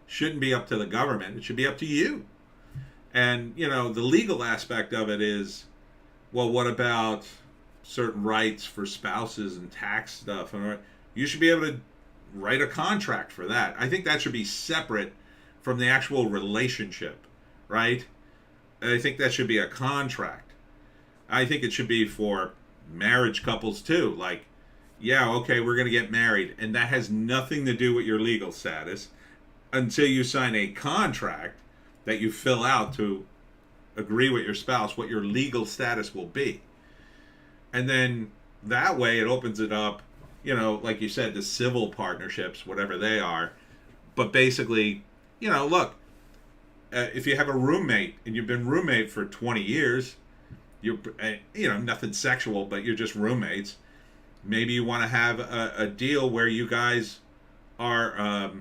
shouldn't be up to the government. It should be up to you. And the legal aspect of it is, well, what about certain rights for spouses and tax stuff? And you should be able to write a contract for that. I think that should be separate from the actual relationship, right? I think that should be a contract. I think it should be for marriage couples too. Like, yeah, okay, we're going to get married, and that has nothing to do with your legal status until you sign a contract that you fill out to agree with your spouse what your legal status will be. And then that way it opens it up, like you said, the civil partnerships, whatever they are. But basically, look, if you have a roommate and you've been roommate for 20 years, you're, nothing sexual, but you're just roommates. Maybe you want to have a deal where you guys are,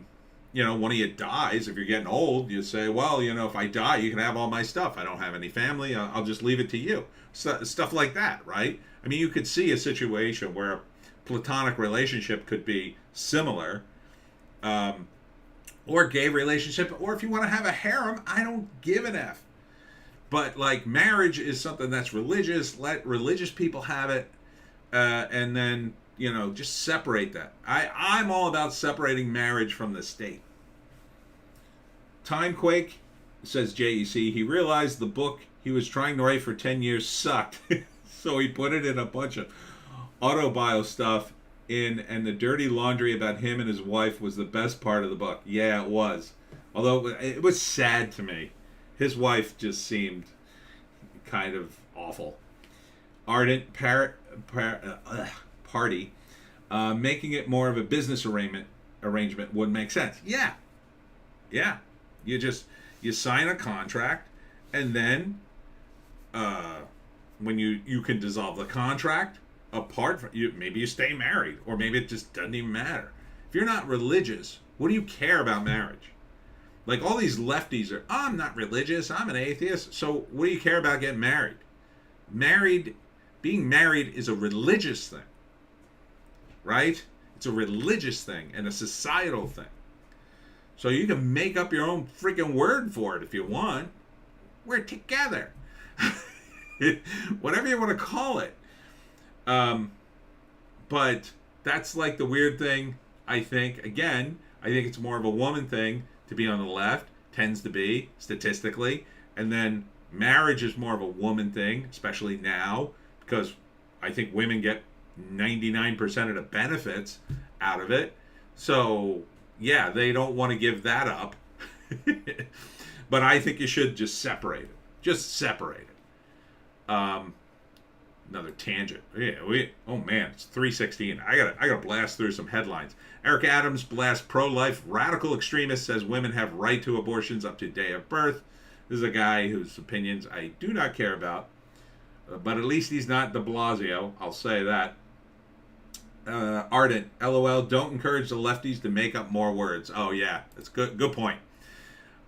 one of you dies. If you're getting old, you say, well, if I die, you can have all my stuff. I don't have any family. I'll just leave it to you. Stuff like that, right? I mean, you could see a situation where a platonic relationship could be similar. or gay relationship, or if you want to have a harem, I don't give an F. But like marriage is something that's religious. Let religious people have it, and then just separate that. I'm all about separating marriage from the state. Timequake says JEC. He realized the book he was trying to write for 10 years sucked, so he put it in a bunch of autobio stuff and the dirty laundry about him and his wife was the best part of the book. Yeah, it was. Although it was sad to me. His wife just seemed kind of awful. Ardent party. Making it more of a business arrangement would make sense. Yeah. You sign a contract, and then when you can dissolve the contract apart from you, maybe you stay married, or maybe it just doesn't even matter. If you're not religious, what do you care about marriage? Like all these lefties are, I'm not religious, I'm an atheist, so what do you care about getting married? Being married is a religious thing, right? It's a religious thing and a societal thing. So you can make up your own freaking word for it if you want. We're together. Whatever you want to call it. But that's like the weird thing, I think. Again, I think it's more of a woman thing to be on the left, tends to be, statistically. And then marriage is more of a woman thing, especially now, because I think women get 99% of the benefits out of it. So, yeah, they don't want to give that up. But I think you should just separate it. Just separate it. Another tangent. Yeah, oh man, it's 3:16. I gotta blast through some headlines. Eric Adams blasts pro-life radical extremist, says women have right to abortions up to day of birth. This is a guy whose opinions I do not care about, but at least he's not de Blasio. I'll say that. Ardent, LOL. Don't encourage the lefties to make up more words. Oh yeah, that's good. Good point.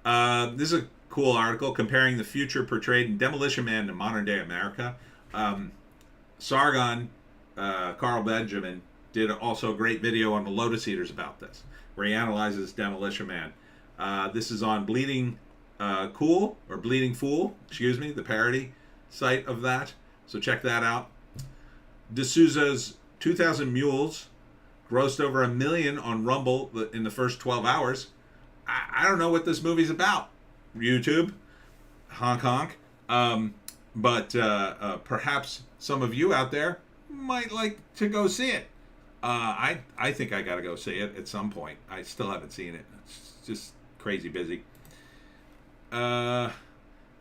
This is a cool article comparing the future portrayed in Demolition Man to modern day America. Sargon, Carl Benjamin, did also a great video on the Lotus Eaters about this, where he analyzes Demolition Man. This is on Bleeding Fool, the parody site of that. So check that out. D'Souza's 2,000 Mules grossed over $1 million on Rumble in the first 12 hours. I don't know what this movie's about. YouTube, honk honk. But perhaps some of you out there might like to go see it. I think I got to go see it at some point. I still haven't seen it. It's just crazy busy. From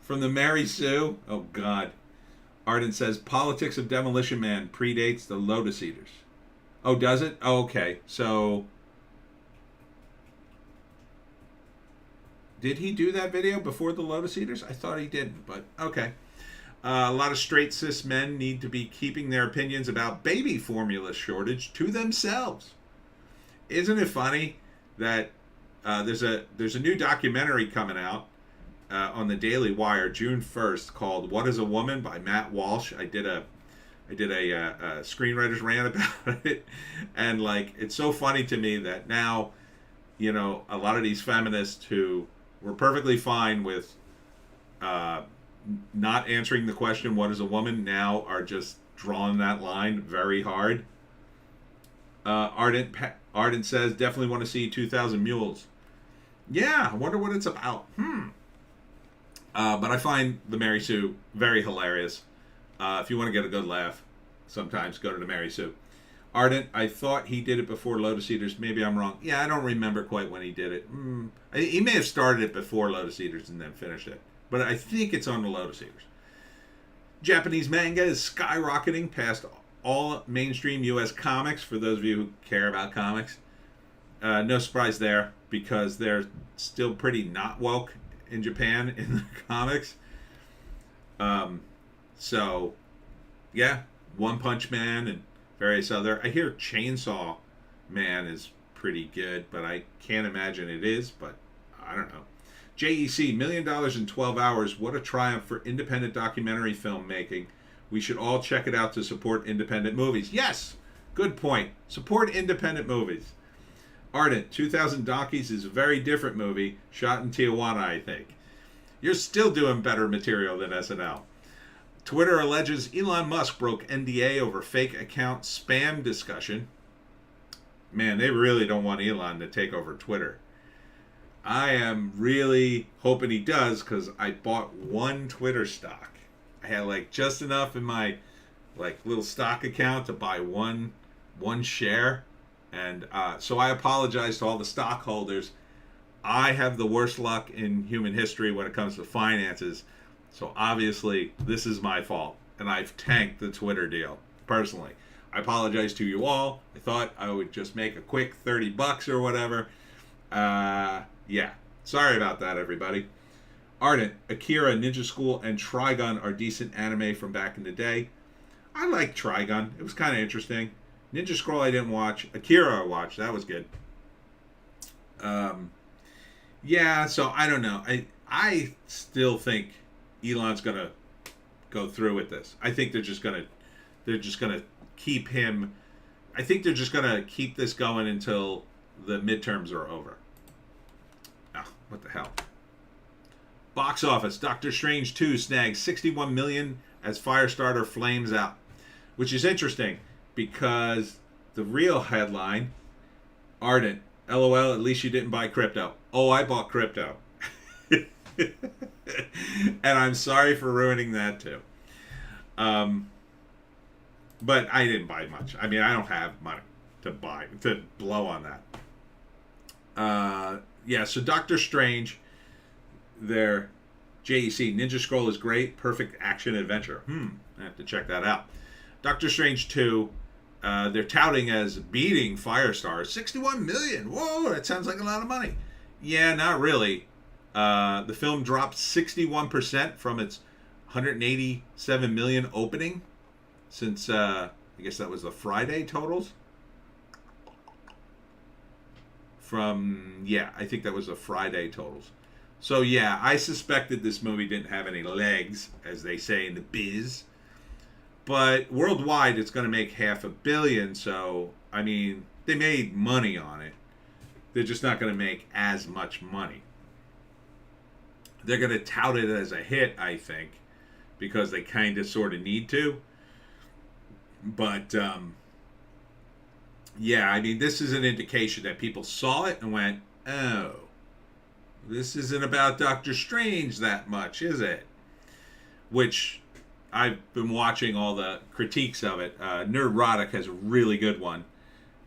the Mary Sue. Oh, God. Arden says, politics of Demolition Man predates the Lotus Eaters. Oh, does it? Oh, okay. So, did he do that video before the Lotus Eaters? I thought he didn't, but okay. A lot of straight cis men need to be keeping their opinions about baby formula shortage to themselves. Isn't it funny that there's a new documentary coming out on the Daily Wire June 1st called "What Is a Woman" by Matt Walsh. I did a screenwriter's rant about it, and like it's so funny to me that now, a lot of these feminists who were perfectly fine with not answering the question, what is a woman, now are just drawing that line very hard. Ardent says, definitely want to see 2,000 Mules. Yeah, I wonder what it's about. But I find the Mary Sue very hilarious. If you want to get a good laugh, sometimes go to the Mary Sue. Ardent, I thought he did it before Lotus Eaters. Maybe I'm wrong. Yeah, I don't remember quite when he did it. He may have started it before Lotus Eaters and then finished it. But I think it's on the Lotus Eaters. Japanese manga is skyrocketing past all mainstream U.S. comics, for those of you who care about comics. No surprise there, because they're still pretty not woke in Japan in the comics. So, yeah, One Punch Man and various other. I hear Chainsaw Man is pretty good, but I can't imagine it is, but I don't know. JEC, $1 million in 12 hours. What a triumph for independent documentary filmmaking. We should all check it out to support independent movies. Yes, good point. Support independent movies. Ardent, 2000 Donkeys is a very different movie, shot in Tijuana, I think. You're still doing better material than SNL. Twitter alleges Elon Musk broke NDA over fake account spam discussion. Man, they really don't want Elon to take over Twitter. I am really hoping he does, because I bought one Twitter stock. I had like just enough in my like little stock account to buy one share, and so I apologize to all the stockholders. I have the worst luck in human history when it comes to finances, so obviously this is my fault, and I've tanked the Twitter deal personally. I apologize to you all. I thought I would just make a quick $30 or whatever. Yeah, sorry about that, everybody. Ardent, Akira, Ninja School, and Trigun are decent anime from back in the day. I like Trigun. It was kind of interesting. Ninja Scroll I didn't watch. Akira I watched. That was good. Yeah, so I don't know. I still think Elon's gonna go through with this. I think they're just gonna keep him. I think they're just gonna keep this going until the midterms are over. Oh, what the hell? Box office. Doctor Strange 2 snags $61 million as Firestarter flames out, which is interesting because the real headline, Ardent, LOL, at least you didn't buy crypto. Oh, I bought crypto. And I'm sorry for ruining that too. But I didn't buy much. I mean, I don't have money to blow on that. Yeah, so Doctor Strange, their JEC, Ninja Scroll is great, perfect action adventure. I have to check that out. Doctor Strange 2, they're touting as beating Firestar. 61 million. Whoa, that sounds like a lot of money. Yeah, not really. The film dropped 61% from its 187 million opening since, I guess that was the Friday totals. I think that was the Friday totals. So yeah, I suspected this movie didn't have any legs, as they say in the biz. But worldwide, it's going to make $500 million. So, I mean, they made money on it. They're just not going to make as much money. They're going to tout it as a hit, I think, because they kind of sort of need to. But, yeah, I mean, this is an indication that people saw it and went, oh, this isn't about Doctor Strange that much, is it? Which I've been watching all the critiques of it. Nerdrotic has a really good one.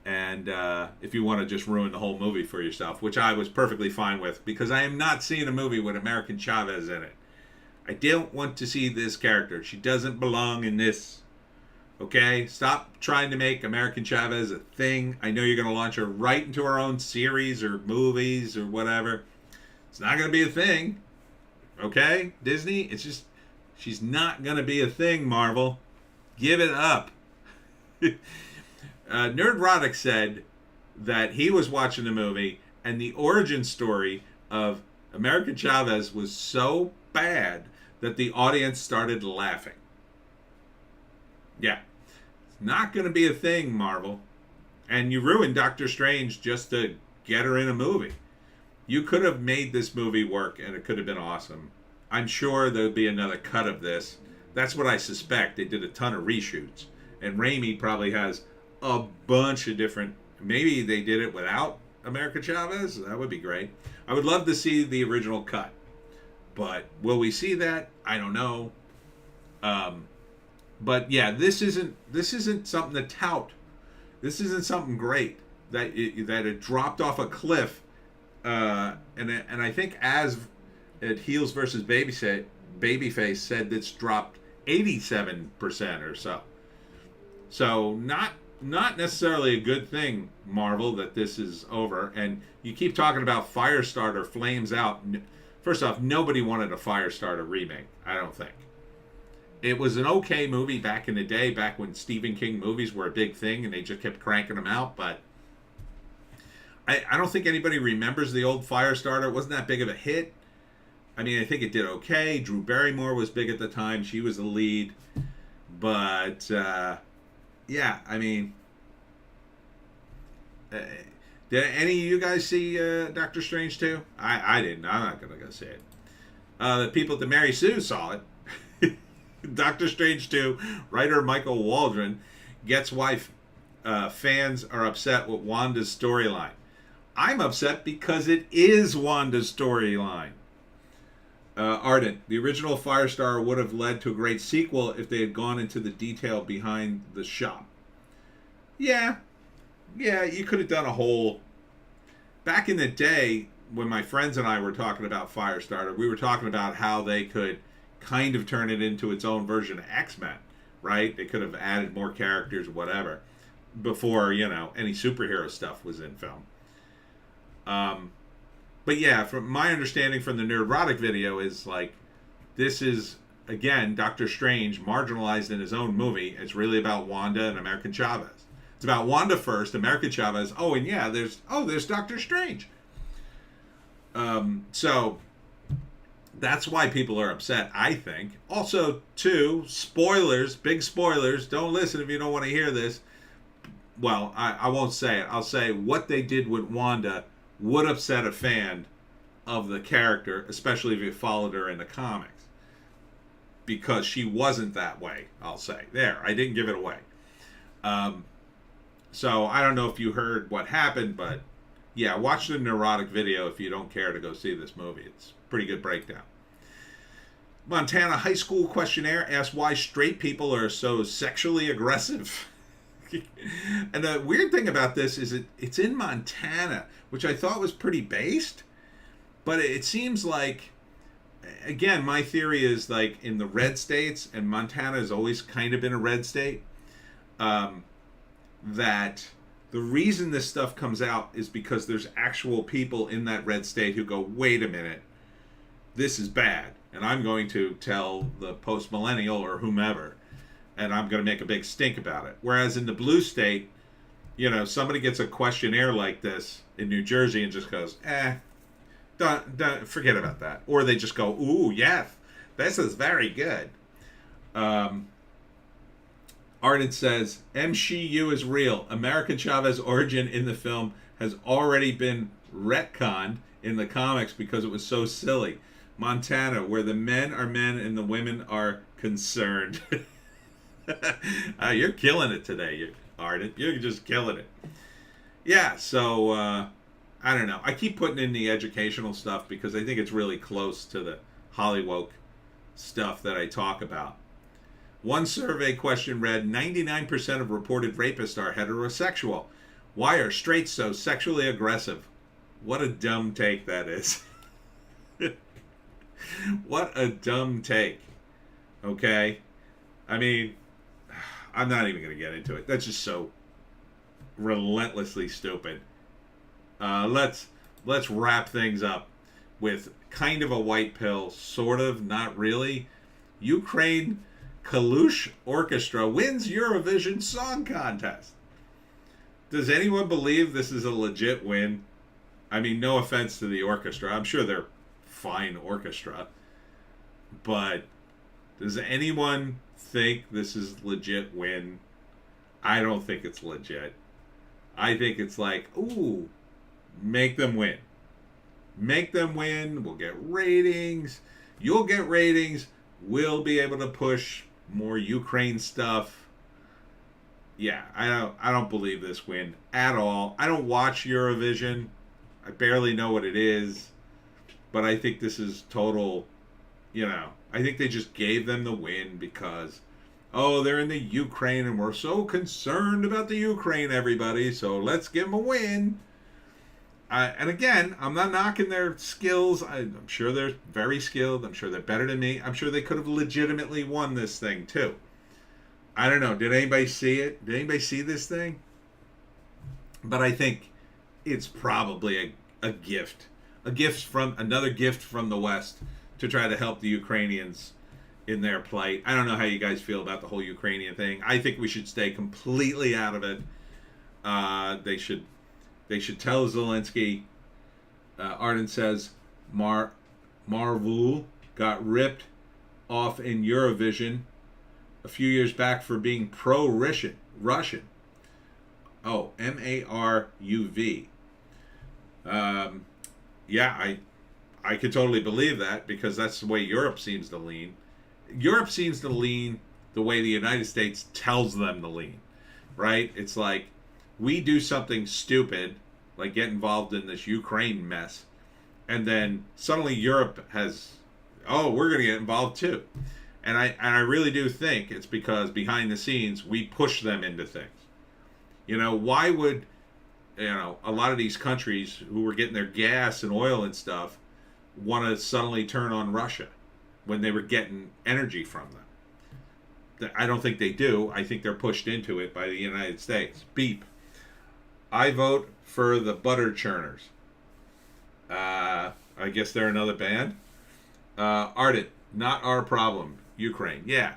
And if you want to just ruin the whole movie for yourself, which I was perfectly fine with, because I am not seeing a movie with American Chavez in it. I don't want to see this character. She doesn't belong in this. Okay? Stop trying to make American Chavez a thing. I know you're going to launch her right into her own series or movies or whatever. It's not going to be a thing. Okay? Disney, it's just, she's not going to be a thing, Marvel. Give it up. Nerdrotic said that he was watching the movie and the origin story of American Chavez was so bad that the audience started laughing. Yeah. It's not going to be a thing, Marvel. And you ruined Doctor Strange just to get her in a movie. You could have made this movie work and it could have been awesome. I'm sure there'll be another cut of this. That's what I suspect. They did a ton of reshoots. And Raimi probably has a bunch of different... Maybe they did it without America Chavez. That would be great. I would love to see the original cut. But will we see that? I don't know. But yeah, this isn't something to tout. This isn't something great that it dropped off a cliff. And I think as at Heels versus Babyface said it's dropped 87% or so. So not necessarily a good thing, Marvel, that this is over. And you keep talking about Firestarter flames out. First off, nobody wanted a Firestarter remake, I don't think. It was an okay movie back in the day, back when Stephen King movies were a big thing and they just kept cranking them out, but I don't think anybody remembers the old Firestarter. It wasn't that big of a hit. I mean, I think it did okay. Drew Barrymore was big at the time. She was the lead. But, yeah, I mean, Did any of you guys see Doctor Strange 2? I didn't. I'm not going to go see it. The people at the Mary Sue saw it. Doctor Strange 2, writer Michael Waldron gets why fans are upset with Wanda's storyline. I'm upset because it is Wanda's storyline. Ardent, the original Firestar would have led to a great sequel if they had gone into the detail behind the shop. Yeah, you could have done a whole... Back in the day, when my friends and I were talking about Firestarter, we were talking about how they could kind of turn it into its own version of X-Men, right? They could have added more characters or whatever before, any superhero stuff was in film. But yeah, from my understanding from the Neurotic video is like, this is, again, Doctor Strange marginalized in his own movie. It's really about Wanda and American Chavez. It's about Wanda first, American Chavez. Oh, and yeah, there's Doctor Strange. So that's why people are upset, I think. Also, too, spoilers, big spoilers. Don't listen if you don't want to hear this. Well, I won't say it. I'll say what they did with Wanda would upset a fan of the character, especially if you followed her in the comics. Because she wasn't that way, I'll say. There, I didn't give it away. So I don't know if you heard what happened, but yeah, watch the Neurotic video if you don't care to go see this movie. It's a pretty good breakdown. Montana high school questionnaire asks why straight people are so sexually aggressive. And the weird thing about this is it's in Montana, which I thought was pretty based. But it seems like, again, my theory is like in the red states, and Montana has always kind of been a red state, that the reason this stuff comes out is because there's actual people in that red state who go, wait a minute, this is bad. And I'm going to tell the post-millennial or whomever, and I'm going to make a big stink about it. Whereas in the blue state, somebody gets a questionnaire like this in New Jersey and just goes, don't forget about that. Or they just go, ooh, yes, this is very good. Arden says, MCU is real. American Chavez origin in the film has already been retconned in the comics because it was so silly. Montana, where the men are men and the women are concerned. You're killing it today, Arden. You're just killing it. Yeah, so I don't know. I keep putting in the educational stuff because I think it's really close to the Hollywoke stuff that I talk about. One survey question read, 99% of reported rapists are heterosexual. Why are straights so sexually aggressive? What a dumb take that is. What a dumb take. Okay? I mean, I'm not even going to get into it. That's just so relentlessly stupid. Let's wrap things up with kind of a white pill, sort of, not really. Ukraine Kalush Orchestra wins Eurovision Song Contest. Does anyone believe this is a legit win? I mean, no offense to the orchestra. I'm sure they're fine orchestra. But does anyone think this is a legit win? I don't think it's legit. I think it's like, ooh, make them win. Make them win. We'll get ratings. You'll get ratings. We'll be able to push more Ukraine stuff. Yeah, I don't believe this win at all. I don't watch Eurovision. I barely know what it is. But I think this is total, I think they just gave them the win because, they're in the Ukraine and we're so concerned about the Ukraine, everybody, so let's give them a win. And again, I'm not knocking their skills. I'm sure they're very skilled. I'm sure they're better than me. I'm sure they could have legitimately won this thing, too. I don't know. Did anybody see it? Did anybody see this thing? But I think it's probably a gift. Another gift from the West to try to help the Ukrainians in their plight. I don't know how you guys feel about the whole Ukrainian thing. I think we should stay completely out of it. They should tell Zelensky. Arden says Marvel got ripped off in Eurovision a few years back for being pro-Russian. Oh, Maruv. Um, yeah, I could totally believe that because that's the way Europe seems to lean. Europe seems to lean the way the United States tells them to lean, right? It's like we do something stupid, like get involved in this Ukraine mess, and then suddenly Europe has, oh, we're going to get involved too. And I really do think it's because behind the scenes we push them into things. Why would a lot of these countries who were getting their gas and oil and stuff want to suddenly turn on Russia when they were getting energy from them? I don't think they do. I think they're pushed into it by the United States. Beep. I vote for the Butter Churners. I guess they're another band. Ardent, not our problem. Ukraine. Yeah.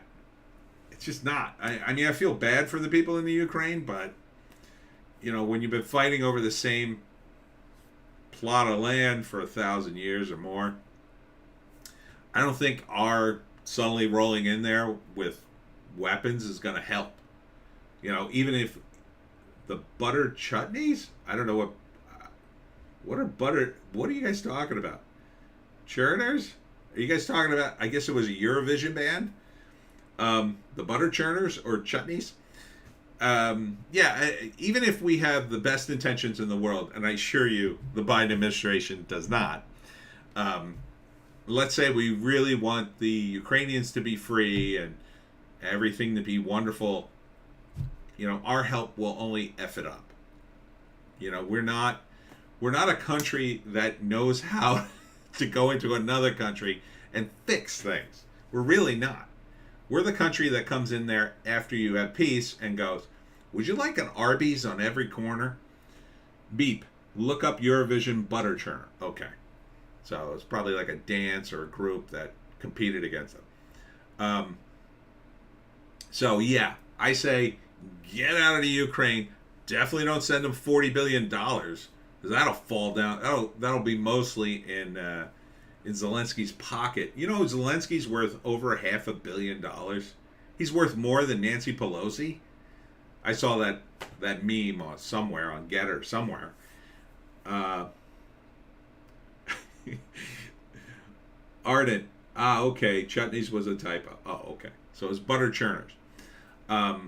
It's just not. I mean, I feel bad for the people in the Ukraine, but, when you've been fighting over the same plot of land for 1,000 years or more, I don't think our suddenly rolling in there with weapons is going to help. Even if the butter chutneys, I don't know what are you guys talking about? Churners? Are you guys talking about, I guess it was a Eurovision band? The butter churners or chutneys? Even if we have the best intentions in the world, and I assure you the Biden administration does not, let's say we really want the Ukrainians to be free and everything to be wonderful, our help will only F it up. We're not a country that knows how to go into another country and fix things. We're really not. We're the country that comes in there after you have peace and goes, would you like an Arby's on every corner? Beep. Look up Eurovision Butter Churner. Okay. So it's probably like a dance or a group that competed against them. So yeah, I say get out of the Ukraine. Definitely don't send them $40 billion because that'll fall down. That'll be mostly in Zelensky's pocket. Zelensky's worth over $500 million. He's worth more than Nancy Pelosi. I saw that meme somewhere on Getter somewhere. Ardent. Okay. Chutneys was a typo. Oh, okay. So it's butter churners. Like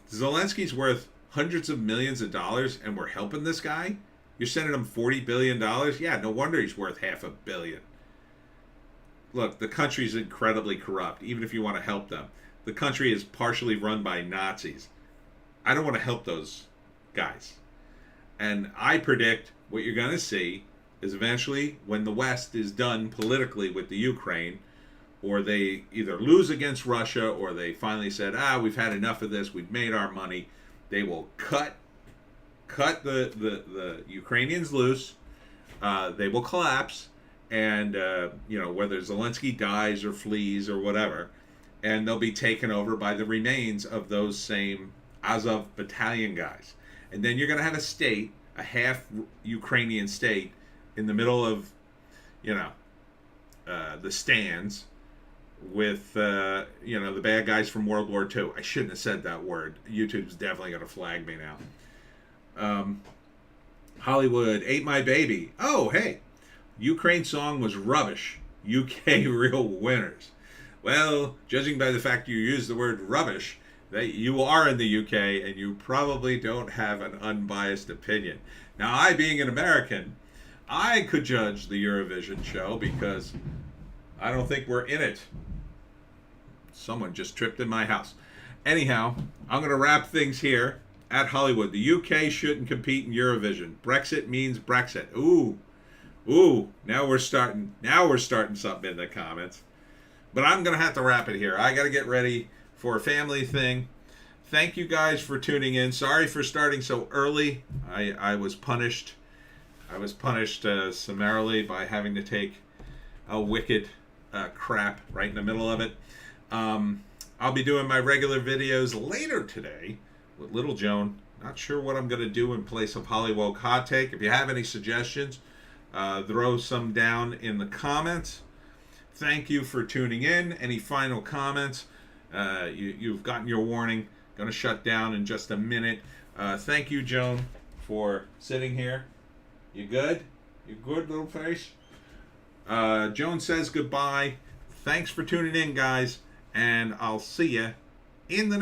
Zelensky's worth hundreds of millions of dollars, and we're helping this guy. You're sending him $40 billion. Yeah, no wonder he's worth $500 million. Look, the country's incredibly corrupt. Even if you want to help them, the country is partially run by Nazis. I don't want to help those guys. And I predict what you're going to see is eventually when the West is done politically with the Ukraine, or they either lose against Russia or they finally said, we've had enough of this, we've made our money, they will cut the Ukrainians loose, they will collapse, and whether Zelensky dies or flees or whatever, and they'll be taken over by the remains of those same Azov battalion guys. And then you're going to have a state, a half Ukrainian state, in the middle of, the stands with, the bad guys from World War II. I shouldn't have said that word. YouTube's definitely going to flag me now. Hollywood ate my baby. Oh, hey. Ukraine song was rubbish. UK real winners. Well, judging by the fact you used the word rubbish, that you are in the UK and you probably don't have an unbiased opinion. Now, I, being an American, I could judge the Eurovision show because I don't think we're in it. Someone just tripped in my house. Anyhow, I'm going to wrap things here at Hollywood. The UK shouldn't compete in Eurovision. Brexit means Brexit. Ooh. Now we're starting something in the comments. But I'm going to have to wrap it here. I got to get ready for a family thing. Thank you guys for tuning in. Sorry for starting so early. I was punished. I was punished summarily by having to take a wicked crap right in the middle of it. I'll be doing my regular videos later today with Little Joan. Not sure what I'm going to do in place of Hollywoke Hot Take. If you have any suggestions, throw some down in the comments. Thank you for tuning in. Any final comments? You've gotten your warning. Going to shut down in just a minute. Thank you, Joan, for sitting here. You good? You good, little face? Joan says goodbye. Thanks for tuning in, guys, and I'll see you in the next